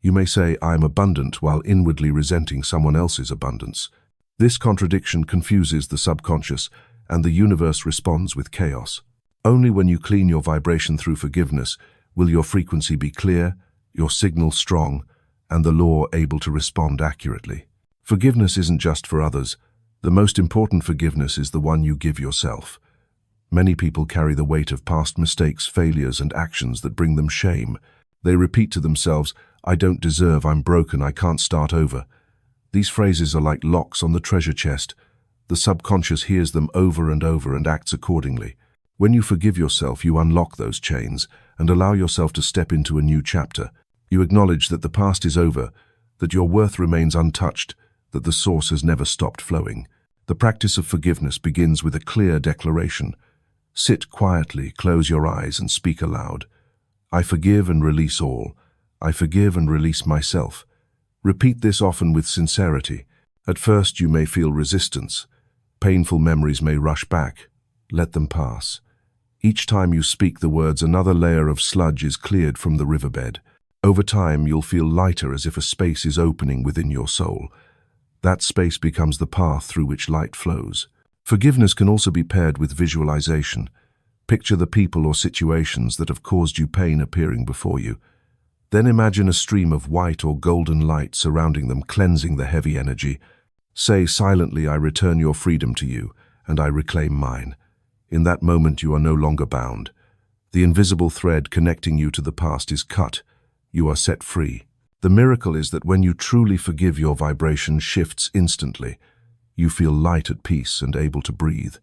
You may say, "I am abundant," while inwardly resenting someone else's abundance. This contradiction confuses the subconscious, and the universe responds with chaos. Only when you clean your vibration through forgiveness will your frequency be clear, your signal strong, and the law able to respond accurately. Forgiveness isn't just for others. The most important forgiveness is the one you give yourself. Many people carry the weight of past mistakes, failures, and actions that bring them shame. They repeat to themselves, "I don't deserve, I'm broken, I can't start over." These phrases are like locks on the treasure chest. The subconscious hears them over and over and acts accordingly. When you forgive yourself, you unlock those chains and allow yourself to step into a new chapter. You acknowledge that the past is over, that your worth remains untouched, that the source has never stopped flowing. The practice of forgiveness begins with a clear declaration. Sit quietly, close your eyes, and speak aloud. I forgive and release all. I forgive and release myself. Repeat this often with sincerity. At first you may feel resistance. Painful memories may rush back. Let them pass. Each time you speak the words, another layer of sludge is cleared from the riverbed. Over time, you'll feel lighter, as if a space is opening within your soul. That space becomes the path through which light flows. Forgiveness can also be paired with visualization. Picture the people or situations that have caused you pain appearing before you. Then imagine a stream of white or golden light surrounding them, cleansing the heavy energy. Say silently, I return your freedom to you, and I reclaim mine. In that moment, you are no longer bound. The invisible thread connecting you to the past is cut. You are set free. The miracle is that when you truly forgive, your vibration shifts instantly. You feel light, at peace, and able to breathe.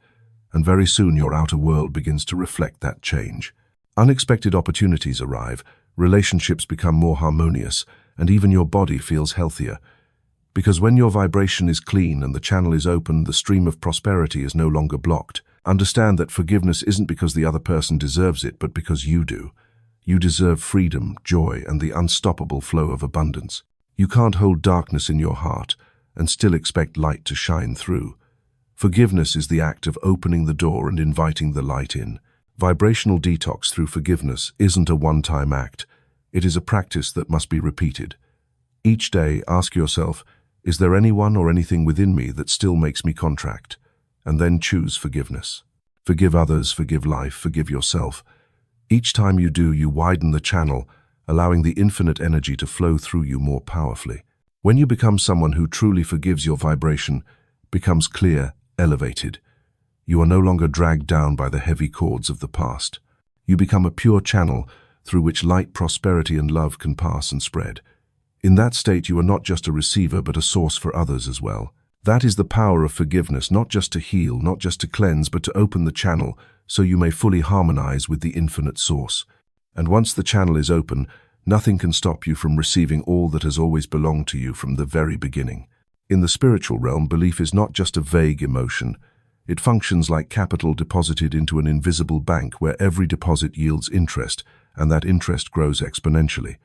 And very soon your outer world begins to reflect that change. Unexpected opportunities arrive, relationships become more harmonious, and even your body feels healthier. Because when your vibration is clean and the channel is open, the stream of prosperity is no longer blocked. Understand that forgiveness isn't because the other person deserves it, but because you do. You deserve freedom, joy, and the unstoppable flow of abundance. You can't hold darkness in your heart and still expect light to shine through. Forgiveness is the act of opening the door and inviting the light in. Vibrational detox through forgiveness isn't a one-time act. It is a practice that must be repeated. Each day, ask yourself, is there anyone or anything within me that still makes me contract? And then choose forgiveness. Forgive others, forgive life, forgive yourself. Each time you do, you widen the channel, allowing the infinite energy to flow through you more powerfully. When you become someone who truly forgives, your vibration becomes clear, elevated. You are no longer dragged down by the heavy cords of the past. You become a pure channel through which light, prosperity, and love can pass and spread. In that state, you are not just a receiver, but a source for others as well. That is the power of forgiveness, not just to heal, not just to cleanse, but to open the channel so you may fully harmonize with the infinite source. And once the channel is open, nothing can stop you from receiving all that has always belonged to you from the very beginning. In the spiritual realm, belief is not just a vague emotion. It functions like capital deposited into an invisible bank where every deposit yields interest, and that interest grows exponentially.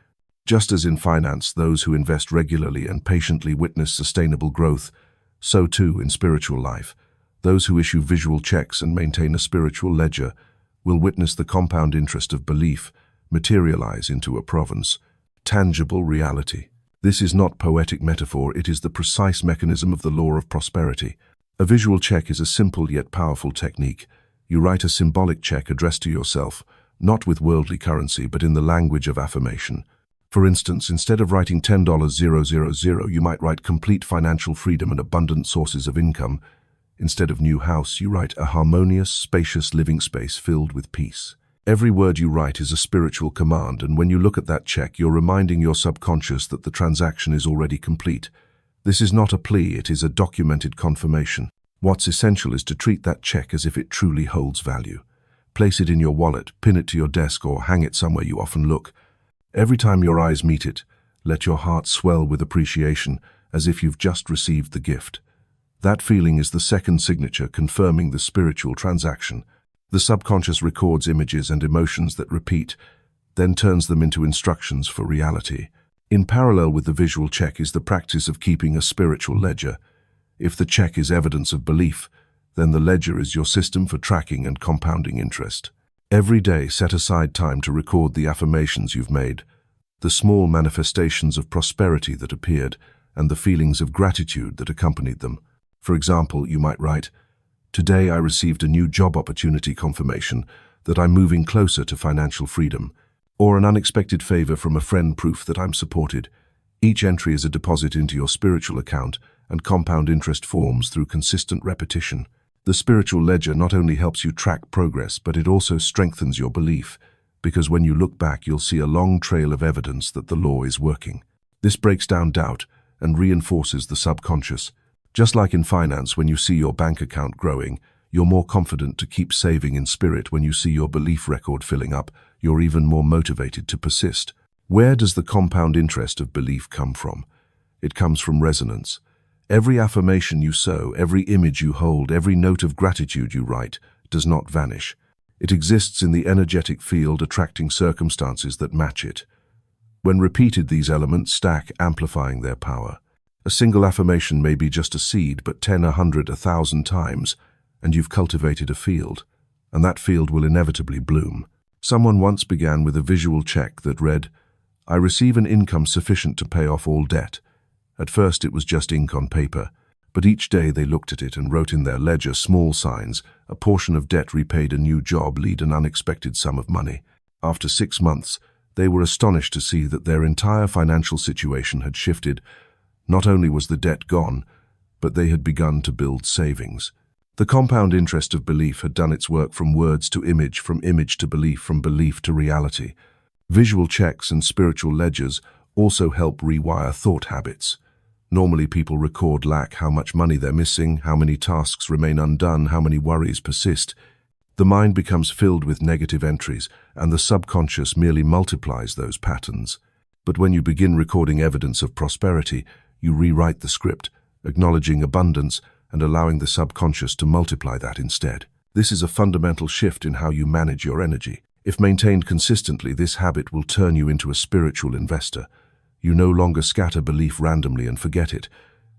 Just as in finance, those who invest regularly and patiently witness sustainable growth, so too in spiritual life. Those who issue visual checks and maintain a spiritual ledger will witness the compound interest of belief materialize into a province, tangible reality. This is not poetic metaphor, it is the precise mechanism of the law of prosperity. A visual check is a simple yet powerful technique. You write a symbolic check addressed to yourself, not with worldly currency, but in the language of affirmation. For instance, instead of writing $10,000, you might write complete financial freedom and abundant sources of income. Instead of new house, you write a harmonious, spacious living space filled with peace. Every word you write is a spiritual command, and when you look at that check, you're reminding your subconscious that the transaction is already complete. This is not a plea, it is a documented confirmation. What's essential is to treat that check as if it truly holds value. Place it in your wallet, pin it to your desk, or hang it somewhere you often look. Every time your eyes meet it, let your heart swell with appreciation, as if you've just received the gift. That feeling is the second signature confirming the spiritual transaction. The subconscious records images and emotions that repeat, then turns them into instructions for reality. In parallel with the visual check is the practice of keeping a spiritual ledger. If the check is evidence of belief, then the ledger is your system for tracking and compounding interest. Every day, set aside time to record the affirmations you've made, the small manifestations of prosperity that appeared, and the feelings of gratitude that accompanied them. For example, you might write, "Today I received a new job opportunity confirmation that I'm moving closer to financial freedom," or an unexpected favor from a friend, proof that I'm supported. Each entry is a deposit into your spiritual account, and compound interest forms through consistent repetition. The spiritual ledger not only helps you track progress, but it also strengthens your belief, because when you look back, you'll see a long trail of evidence that the law is working. This breaks down doubt and reinforces the subconscious. Just like in finance, when you see your bank account growing, You're more confident to keep saving in spirit. When you see your belief record filling up, you're even more motivated to persist. Where does the compound interest of belief come from? It comes from resonance. Every affirmation you sow, every image you hold, every note of gratitude you write, does not vanish. It exists in the energetic field, attracting circumstances that match it. When repeated, these elements stack, amplifying their power. A single affirmation may be just a seed, but 10, 100, 1,000 times, and you've cultivated a field, and that field will inevitably bloom. Someone once began with a visual check that read, "I receive an income sufficient to pay off all debt." At first it was just ink on paper, but each day they looked at it and wrote in their ledger small signs: a portion of debt repaid, a new job lead, an unexpected sum of money. After 6 months, they were astonished to see that their entire financial situation had shifted. Not only was the debt gone, but they had begun to build savings. The compound interest of belief had done its work from words to image, from image to belief, from belief to reality. Visual checks and spiritual ledgers also help rewire thought habits. Normally people record lack, how much money they're missing, how many tasks remain undone, how many worries persist. The mind becomes filled with negative entries, and the subconscious merely multiplies those patterns. But when you begin recording evidence of prosperity, you rewrite the script, acknowledging abundance and allowing the subconscious to multiply that instead. This is a fundamental shift in how you manage your energy. If maintained consistently, this habit will turn you into a spiritual investor. You no longer scatter belief randomly and forget it.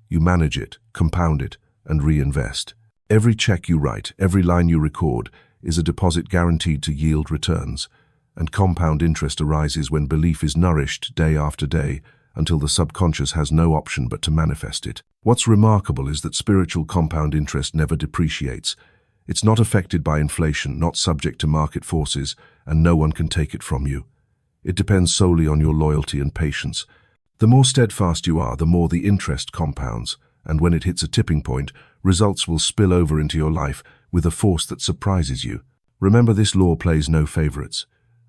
You manage it, compound it, and reinvest. Every check you write, every line you record, is a deposit guaranteed to yield returns. And compound interest arises when belief is nourished day after day, until the subconscious has no option but to manifest it. What's remarkable is that spiritual compound interest never depreciates. It's not affected by inflation, not subject to market forces, and no one can take it from you. It depends solely on your loyalty and patience. The more steadfast you are, the more the interest compounds, and when it hits a tipping point, results will spill over into your life with a force that surprises you. Remember, this law plays no favorites.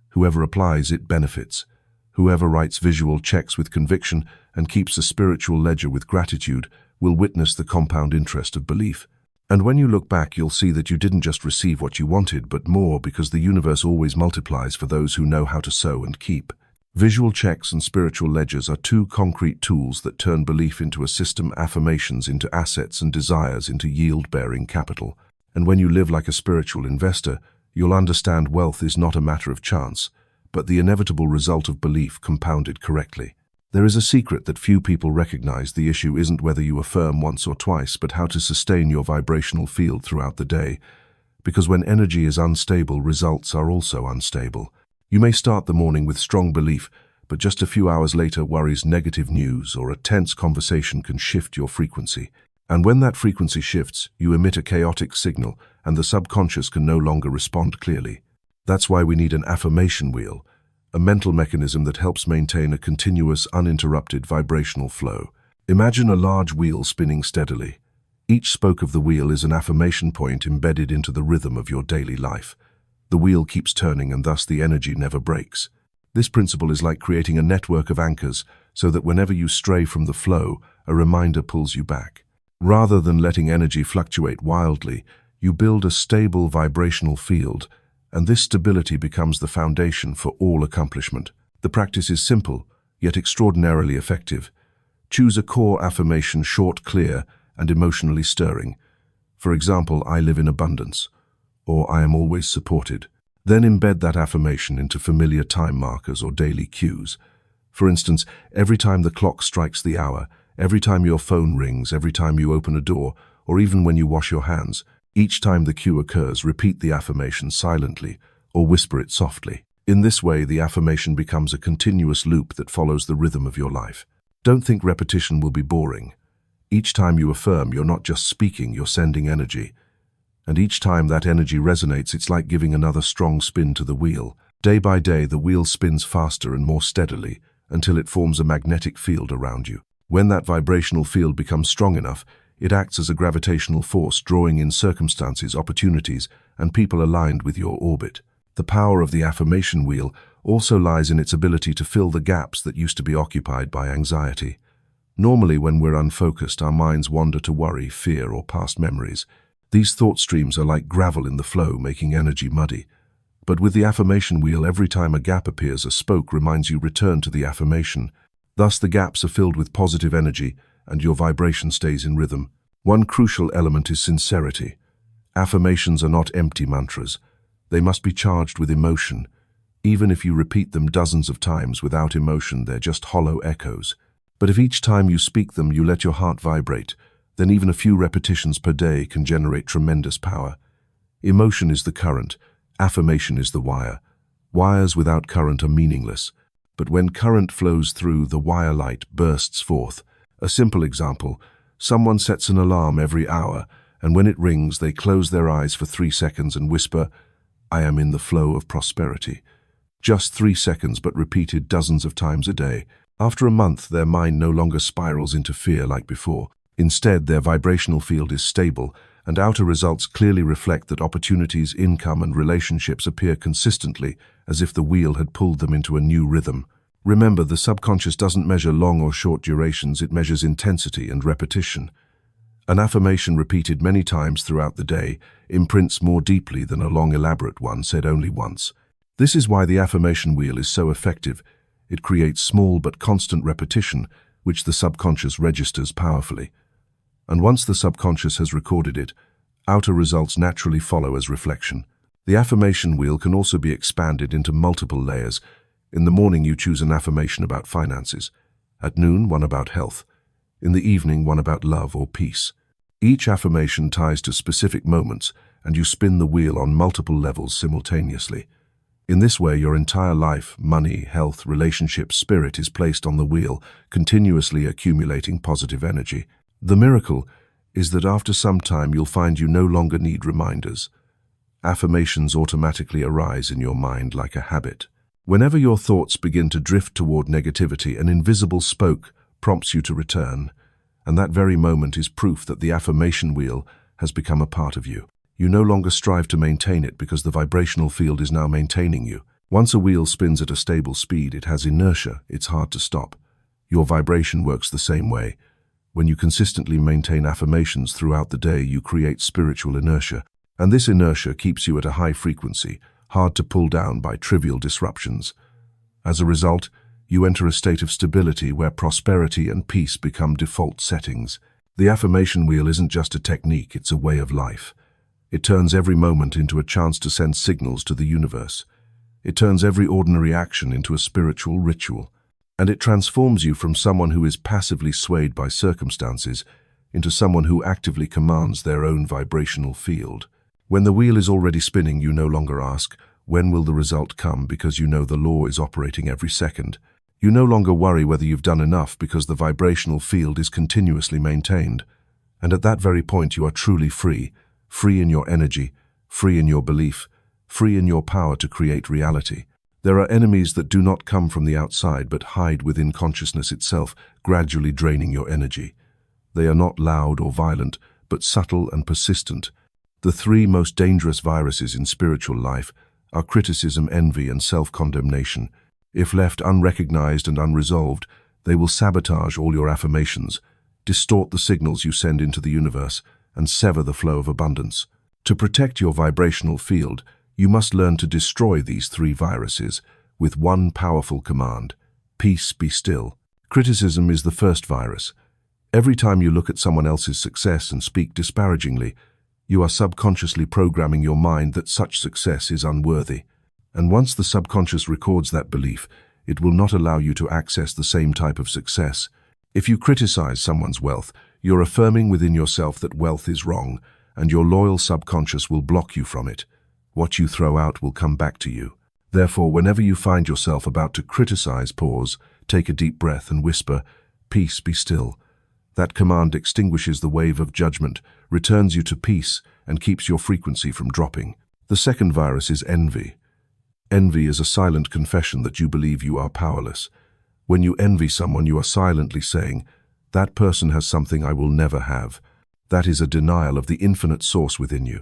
Whoever applies it benefits. Whoever writes visual checks with conviction and keeps a spiritual ledger with gratitude will witness the compound interest of belief. And when you look back, you'll see that you didn't just receive what you wanted, but more, because the universe always multiplies for those who know how to sow and keep. Visual checks and spiritual ledgers are two concrete tools that turn belief into a system, affirmations into assets, and desires into yield-bearing capital. And when you live like a spiritual investor, you'll understand wealth is not a matter of chance, but the inevitable result of belief compounded correctly. There is a secret that few people recognize. The issue isn't whether you affirm once or twice, but how to sustain your vibrational field throughout the day. Because when energy is unstable, results are also unstable. You may start the morning with strong belief, but just a few hours later, worries, negative news, or a tense conversation can shift your frequency. And when that frequency shifts, you emit a chaotic signal, and the subconscious can no longer respond clearly. That's why we need an affirmation wheel, a mental mechanism that helps maintain a continuous, uninterrupted vibrational flow. Imagine a large wheel spinning steadily. Each spoke of the wheel is an affirmation point embedded into the rhythm of your daily life. The wheel keeps turning, and thus the energy never breaks. This principle is like creating a network of anchors, so that whenever you stray from the flow, a reminder pulls you back. Rather than letting energy fluctuate wildly, you build a stable vibrational field, and this stability becomes the foundation for all accomplishment. The practice is simple, yet extraordinarily effective. Choose a core affirmation, short, clear, and emotionally stirring. For example, "I live in abundance," or "I am always supported." Then embed that affirmation into familiar time markers or daily cues. For instance, every time the clock strikes the hour, every time your phone rings, every time you open a door, or even when you wash your hands, each time the cue occurs, repeat the affirmation silently or whisper it softly. In this way, the affirmation becomes a continuous loop that follows the rhythm of your life. Don't think repetition will be boring. Each time you affirm, you're not just speaking, you're sending energy. And each time that energy resonates, it's like giving another strong spin to the wheel. Day by day, the wheel spins faster and more steadily until it forms a magnetic field around you. When that vibrational field becomes strong enough, it acts as a gravitational force, drawing in circumstances, opportunities, and people aligned with your orbit. The power of the affirmation wheel also lies in its ability to fill the gaps that used to be occupied by anxiety. Normally, when we're unfocused, our minds wander to worry, fear, or past memories. These thought streams are like gravel in the flow, making energy muddy. But with the affirmation wheel, every time a gap appears, a spoke reminds you return to the affirmation. Thus the gaps are filled with positive energy, and your vibration stays in rhythm. One crucial element is sincerity. Affirmations are not empty mantras. They must be charged with emotion. Even if you repeat them dozens of times without emotion, they're just hollow echoes. But if each time you speak them you let your heart vibrate, then even a few repetitions per day can generate tremendous power. Emotion is the current, affirmation is the wire. Wires without current are meaningless, but when current flows through, the wire light bursts forth. A simple example: someone sets an alarm every hour, and when it rings, they close their eyes for 3 seconds and whisper, "I am in the flow of prosperity." Just 3 seconds, but repeated dozens of times a day. After a month, their mind no longer spirals into fear like before. Instead, their vibrational field is stable, and outer results clearly reflect that opportunities, income, and relationships appear consistently, as if the wheel had pulled them into a new rhythm. Remember, the subconscious doesn't measure long or short durations, it measures intensity and repetition. An affirmation repeated many times throughout the day imprints more deeply than a long, elaborate one said only once. This is why the affirmation wheel is so effective. It creates small but constant repetition, which the subconscious registers powerfully. And once the subconscious has recorded it, outer results naturally follow as reflection. The affirmation wheel can also be expanded into multiple layers. In the morning, you choose an affirmation about finances. At noon, one about health. In the evening, one about love or peace. Each affirmation ties to specific moments, and you spin the wheel on multiple levels simultaneously. In this way, your entire life, money, health, relationships, spirit is placed on the wheel, continuously accumulating positive energy. The miracle is that after some time you'll find you no longer need reminders. Affirmations automatically arise in your mind like a habit. Whenever your thoughts begin to drift toward negativity, an invisible spoke prompts you to return, and that very moment is proof that the affirmation wheel has become a part of you. You no longer strive to maintain it because the vibrational field is now maintaining you. Once a wheel spins at a stable speed, it has inertia, it's hard to stop. Your vibration works the same way. When you consistently maintain affirmations throughout the day, you create spiritual inertia, and this inertia keeps you at a high frequency, hard to pull down by trivial disruptions. As a result, you enter a state of stability where prosperity and peace become default settings. The affirmation wheel isn't just a technique, it's a way of life. It turns every moment into a chance to send signals to the universe. It turns every ordinary action into a spiritual ritual. And it transforms you from someone who is passively swayed by circumstances into someone who actively commands their own vibrational field. When the wheel is already spinning, you no longer ask, when will the result come, because you know the law is operating every second. You no longer worry whether you've done enough because the vibrational field is continuously maintained. And at that very point you are truly free, free in your energy, free in your belief, free in your power to create reality. There are enemies that do not come from the outside but hide within consciousness itself, gradually draining your energy. They are not loud or violent, but subtle and persistent. The 3 most dangerous viruses in spiritual life are criticism, envy, and self-condemnation. If left unrecognized and unresolved, they will sabotage all your affirmations, distort the signals you send into the universe, and sever the flow of abundance. To protect your vibrational field, you must learn to destroy these 3 viruses with one powerful command: peace, be still. Criticism is the first virus. Every time you look at someone else's success and speak disparagingly, you are subconsciously programming your mind that such success is unworthy. And once the subconscious records that belief, it will not allow you to access the same type of success. If you criticize someone's wealth, you're affirming within yourself that wealth is wrong, and your loyal subconscious will block you from it. What you throw out will come back to you. Therefore, whenever you find yourself about to criticize, pause, take a deep breath and whisper, "Peace, be still." That command extinguishes the wave of judgment, returns you to peace, and keeps your frequency from dropping. The second virus is envy. Envy is a silent confession that you believe you are powerless. When you envy someone, you are silently saying, "That person has something I will never have." That is a denial of the infinite source within you.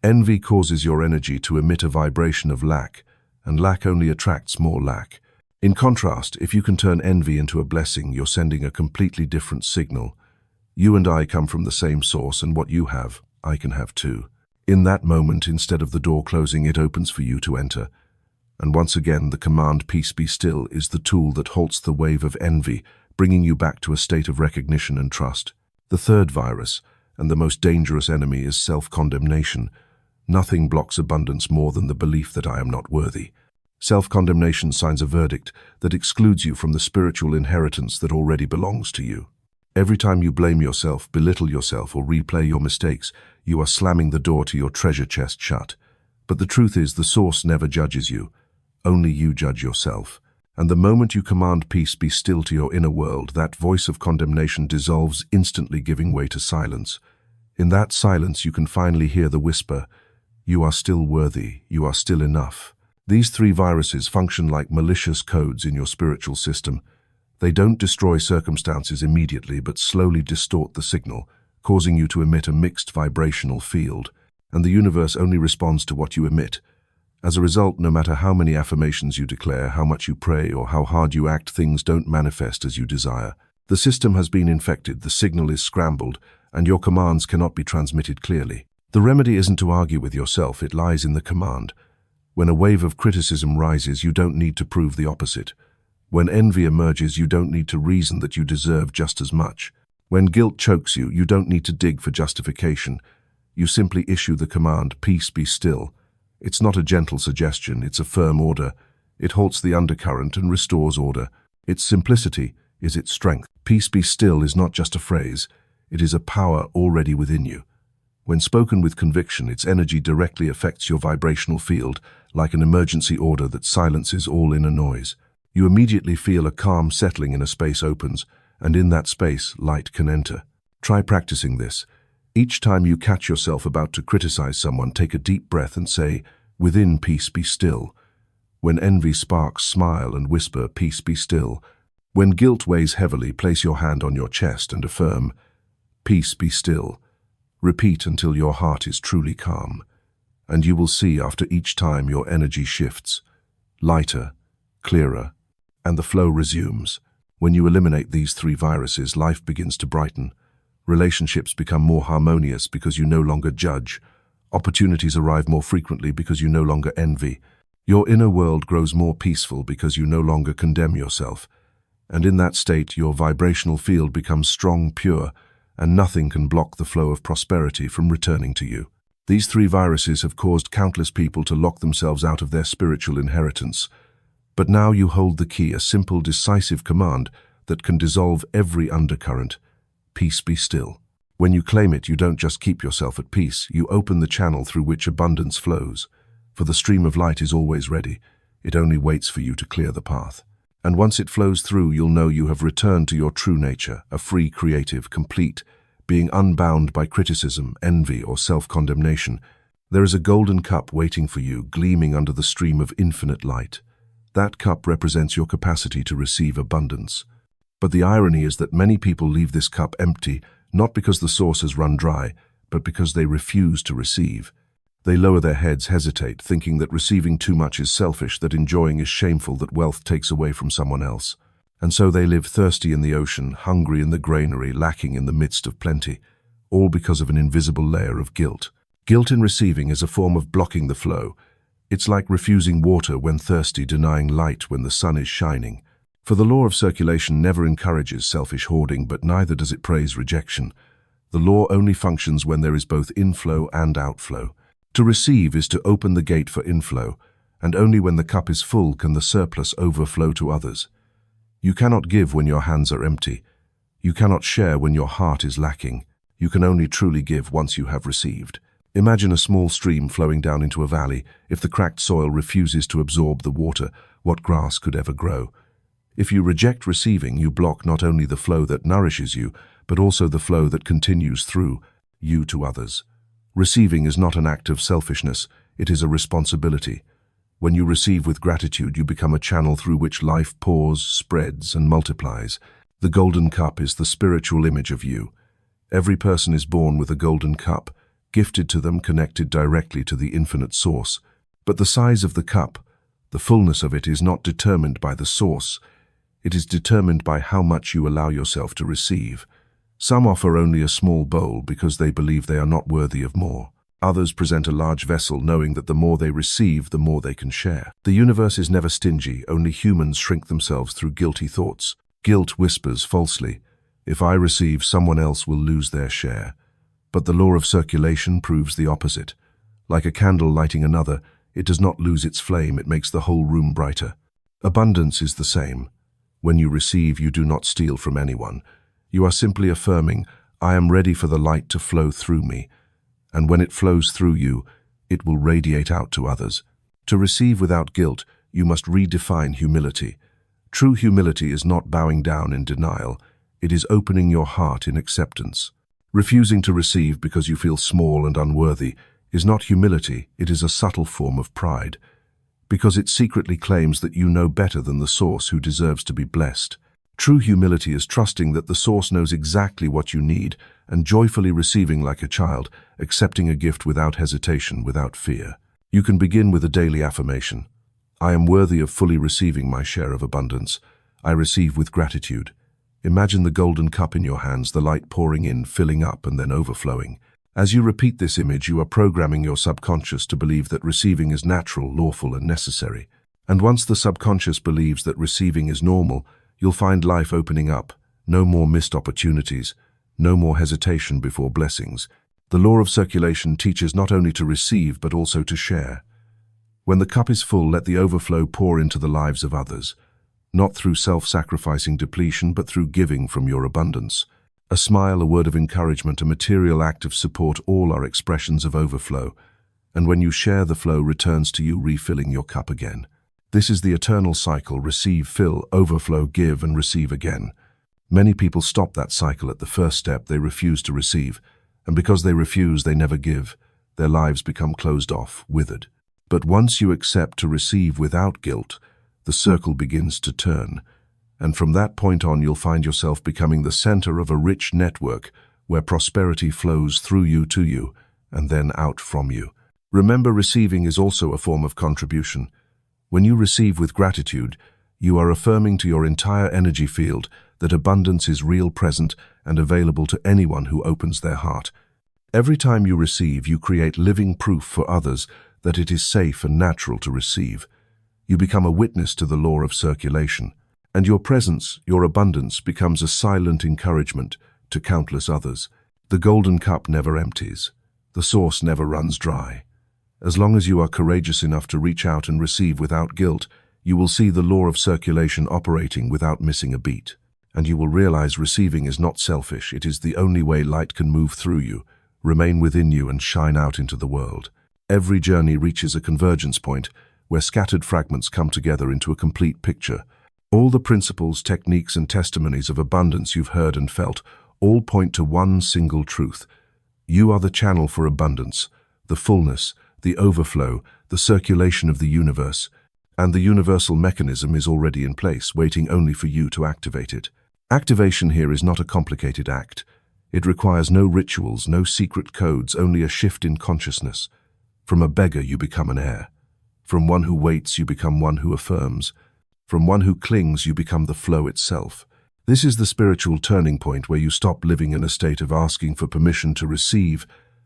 Envy causes your energy to emit a vibration of lack, and lack only attracts more lack. In contrast, if you can turn envy into a blessing, you're sending a completely different signal. You and I come from the same source, and what you have, I can have too. In that moment, instead of the door closing, it opens for you to enter. And once again, the command, peace be still, is the tool that halts the wave of envy, bringing you back to a state of recognition and trust. The third virus, and the most dangerous enemy, is self-condemnation. Nothing blocks abundance more than the belief that I am not worthy. Self-condemnation signs a verdict that excludes you from the spiritual inheritance that already belongs to you. Every time you blame yourself, belittle yourself, or replay your mistakes, you are slamming the door to your treasure chest shut. But the truth is, the source never judges you. Only you judge yourself. And the moment you command peace be still to your inner world, that voice of condemnation dissolves, instantly giving way to silence. In that silence, you can finally hear the whisper, "You are still worthy, you are still enough." These three viruses function like malicious codes in your spiritual system. They don't destroy circumstances immediately, but slowly distort the signal, causing you to emit a mixed vibrational field, and the universe only responds to what you emit. As a result, no matter how many affirmations you declare, how much you pray, or how hard you act, things don't manifest as you desire. The system has been infected, the signal is scrambled, and your commands cannot be transmitted clearly. The remedy isn't to argue with yourself, it lies in the command. When a wave of criticism rises, you don't need to prove the opposite. When envy emerges, you don't need to reason that you deserve just as much. When guilt chokes you, you don't need to dig for justification. You simply issue the command, peace be still. It's not a gentle suggestion, it's a firm order. It halts the undercurrent and restores order. Its simplicity is its strength. Peace be still is not just a phrase, it is a power already within you. When spoken with conviction, its energy directly affects your vibrational field, like an emergency order that silences all inner noise. You immediately feel a calm settling in a space opens, and in that space, light can enter. Try practicing this. Each time you catch yourself about to criticize someone, take a deep breath and say, "Within, peace be still." When envy sparks, smile and whisper, "Peace be still." When guilt weighs heavily, place your hand on your chest and affirm, "Peace be still." Repeat until your heart is truly calm, and you will see after each time your energy shifts, lighter, clearer, and the flow resumes. When you eliminate these three viruses, life begins to brighten. Relationships become more harmonious because you no longer judge. Opportunities arrive more frequently because you no longer envy. Your inner world grows more peaceful because you no longer condemn yourself. And in that state, your vibrational field becomes strong, pure, and nothing can block the flow of prosperity from returning to you. These three viruses have caused countless people to lock themselves out of their spiritual inheritance. But now you hold the key, a simple, decisive command that can dissolve every undercurrent. Peace be still. When you claim it, you don't just keep yourself at peace, you open the channel through which abundance flows. For the stream of light is always ready. It only waits for you to clear the path. And once it flows through, you'll know you have returned to your true nature, a free, creative, complete, being unbound by criticism, envy, or self-condemnation. There is a golden cup waiting for you, gleaming under the stream of infinite light. That cup represents your capacity to receive abundance. But the irony is that many people leave this cup empty, not because the source has run dry, but because they refuse to receive. They lower their heads, hesitate, thinking that receiving too much is selfish, that enjoying is shameful, that wealth takes away from someone else. And so they live thirsty in the ocean, hungry in the granary, lacking in the midst of plenty, all because of an invisible layer of guilt. Guilt in receiving is a form of blocking the flow. It's like refusing water when thirsty, denying light when the sun is shining. For the law of circulation never encourages selfish hoarding, but neither does it praise rejection. The law only functions when there is both inflow and outflow. To receive is to open the gate for inflow, and only when the cup is full can the surplus overflow to others. You cannot give when your hands are empty. You cannot share when your heart is lacking. You can only truly give once you have received. Imagine a small stream flowing down into a valley. If the cracked soil refuses to absorb the water, what grass could ever grow? If you reject receiving, you block not only the flow that nourishes you, but also the flow that continues through you to others. Receiving is not an act of selfishness, it is a responsibility. When you receive with gratitude, you become a channel through which life pours, spreads, and multiplies. The golden cup is the spiritual image of you. Every person is born with a golden cup, gifted to them, connected directly to the infinite source. But the size of the cup, the fullness of it, is not determined by the source. It is determined by how much you allow yourself to receive. Some offer only a small bowl because they believe they are not worthy of more. Others present a large vessel knowing that the more they receive, the more they can share. The universe is never stingy, only humans shrink themselves through guilty thoughts. Guilt whispers falsely, if I receive, someone else will lose their share. But the law of circulation proves the opposite. Like a candle lighting another, it does not lose its flame, it makes the whole room brighter. Abundance is the same. When you receive, you do not steal from anyone. You are simply affirming, I am ready for the light to flow through me. And when it flows through you, it will radiate out to others. To receive without guilt, you must redefine humility. True humility is not bowing down in denial. It is opening your heart in acceptance. Refusing to receive because you feel small and unworthy is not humility, it is a subtle form of pride, because it secretly claims that you know better than the source who deserves to be blessed. True humility is trusting that the source knows exactly what you need and joyfully receiving like a child, accepting a gift without hesitation, without fear. You can begin with a daily affirmation. I am worthy of fully receiving my share of abundance. I receive with gratitude. Imagine the golden cup in your hands, the light pouring in, filling up and then overflowing. As you repeat this image, you are programming your subconscious to believe that receiving is natural, lawful and necessary. And once the subconscious believes that receiving is normal, you'll find life opening up. No more missed opportunities. No more hesitation before blessings. The law of circulation teaches not only to receive but also to share. When the cup is full, let the overflow pour into the lives of others. Not through self-sacrificing depletion, but through giving from your abundance. A smile, a word of encouragement, a material act of support, all are expressions of overflow. And when you share, the flow returns to you, refilling your cup again. This is the eternal cycle: receive, fill, overflow, give, and receive again. Many people stop that cycle at the first step. They refuse to receive. And because they refuse, they never give. Their lives become closed off, withered. But once you accept to receive without guilt, the circle begins to turn. And from that point on, you'll find yourself becoming the center of a rich network where prosperity flows through you to you, and then out from you. Remember, receiving is also a form of contribution. When you receive with gratitude, you are affirming to your entire energy field that abundance is real, present, and available to anyone who opens their heart. Every time you receive, you create living proof for others that it is safe and natural to receive. You become a witness to the law of circulation. And your presence, your abundance, becomes a silent encouragement to countless others. The golden cup never empties. The source never runs dry. As long as you are courageous enough to reach out and receive without guilt, you will see the law of circulation operating without missing a beat. And you will realize receiving is not selfish. It is the only way light can move through you, remain within you, and shine out into the world. Every journey reaches a convergence point where scattered fragments come together into a complete picture. All the principles, techniques, and testimonies of abundance you've heard and felt all point to one single truth. You are the channel for abundance, the fullness, the overflow, the circulation of the universe, and the universal mechanism is already in place, waiting only for you to activate it. Activation here is not a complicated act. It requires no rituals, no secret codes, only a shift in consciousness. From a beggar, you become an heir. From one who waits, you become one who affirms. From one who clings, you become the flow itself. This is the spiritual turning point where you stop living in a state of asking for permission to receive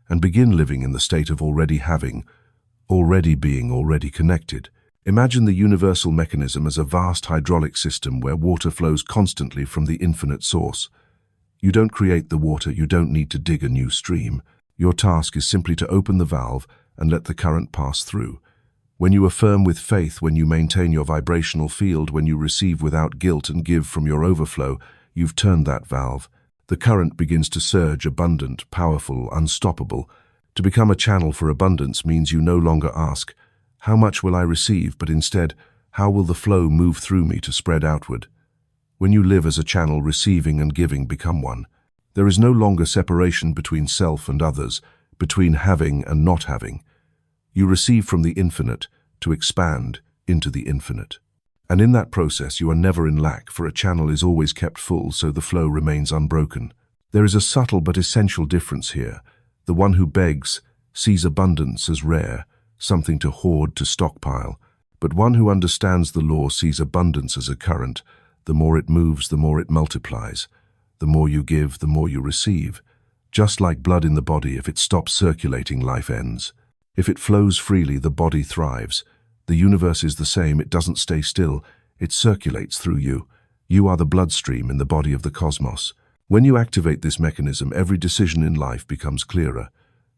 and begin living in the state of already having, already being, already connected. Imagine the universal mechanism as a vast hydraulic system where water flows constantly from the infinite source. You don't create the water, you don't need to dig a new stream. Your task is simply to open the valve and let the current pass through. When you affirm with faith, when you maintain your vibrational field, when you receive without guilt and give from your overflow, you've turned that valve. The current begins to surge, abundant, powerful, unstoppable. To become a channel for abundance means you no longer ask, how much will I receive, but instead, how will the flow move through me to spread outward? When you live as a channel, receiving and giving become one. There is no longer separation between self and others, between having and not having. You receive from the infinite to expand into the infinite. And in that process, you are never in lack, for a channel is always kept full, so the flow remains unbroken. There is a subtle but essential difference here. The one who begs sees abundance as rare, something to hoard, to stockpile. But one who understands the law sees abundance as a current. The more it moves, the more it multiplies. The more you give, the more you receive. Just like blood in the body, if it stops circulating, life ends. If it flows freely, the body thrives. The universe is the same, it doesn't stay still, it circulates through you. You are the bloodstream in the body of the cosmos. When you activate this mechanism, every decision in life becomes clearer.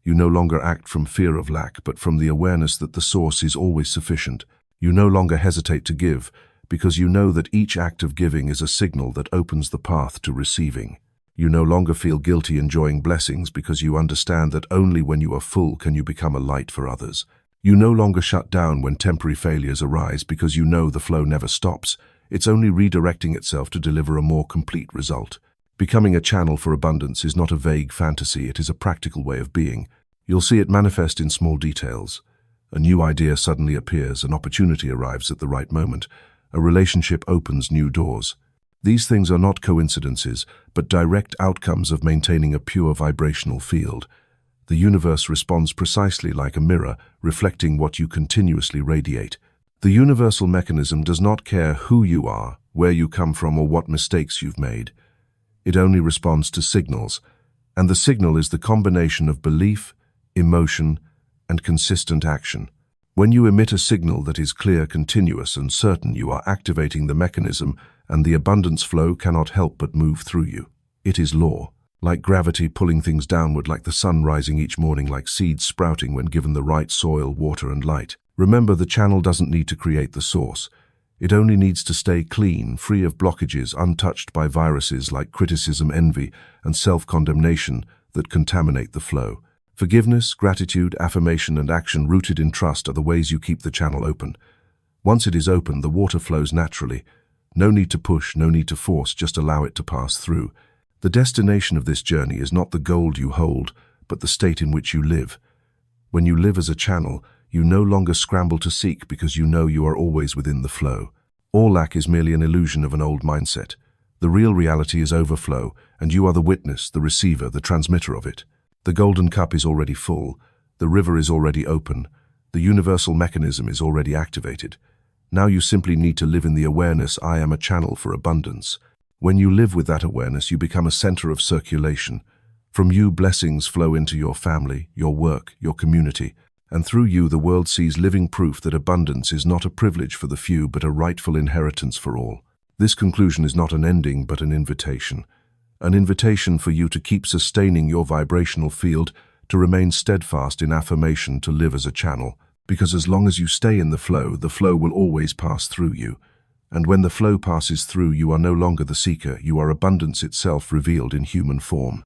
You no longer act from fear of lack, but from the awareness that the source is always sufficient. You no longer hesitate to give, because you know that each act of giving is a signal that opens the path to receiving. You no longer feel guilty enjoying blessings because you understand that only when you are full can you become a light for others. You no longer shut down when temporary failures arise because you know the flow never stops. It's only redirecting itself to deliver a more complete result. Becoming a channel for abundance is not a vague fantasy, it is a practical way of being. You'll see it manifest in small details. A new idea suddenly appears, an opportunity arrives at the right moment, a relationship opens new doors. These things are not coincidences, but direct outcomes of maintaining a pure vibrational field. The universe responds precisely like a mirror, reflecting what you continuously radiate. The universal mechanism does not care who you are, where you come from, or what mistakes you've made. It only responds to signals, and the signal is the combination of belief, emotion, and consistent action. When you emit a signal that is clear, continuous, and certain, you are activating the mechanism, and the abundance flow cannot help but move through you. It is law, like gravity pulling things downward, like the sun rising each morning, like seeds sprouting when given the right soil, water, and light. Remember, the channel doesn't need to create the source. It only needs to stay clean, free of blockages, untouched by viruses like criticism, envy, and self-condemnation that contaminate the flow. Forgiveness, gratitude, affirmation, and action rooted in trust are the ways you keep the channel open. Once it is open, the water flows naturally. No need to push, no need to force, just allow it to pass through. The destination of this journey is not the gold you hold, but the state in which you live. When you live as a channel, you no longer scramble to seek because you know you are always within the flow. All lack is merely an illusion of an old mindset. The real reality is overflow, and you are the witness, the receiver, the transmitter of it. The golden cup is already full. The river is already open. The universal mechanism is already activated. Now you simply need to live in the awareness, I am a channel for abundance. When you live with that awareness, you become a center of circulation. From you, blessings flow into your family, your work, your community. And through you, the world sees living proof that abundance is not a privilege for the few, but a rightful inheritance for all. This conclusion is not an ending, but an invitation. An invitation for you to keep sustaining your vibrational field, to remain steadfast in affirmation, to live as a channel. Because as long as you stay in the flow will always pass through you. And when the flow passes through, you are no longer the seeker, you are abundance itself revealed in human form.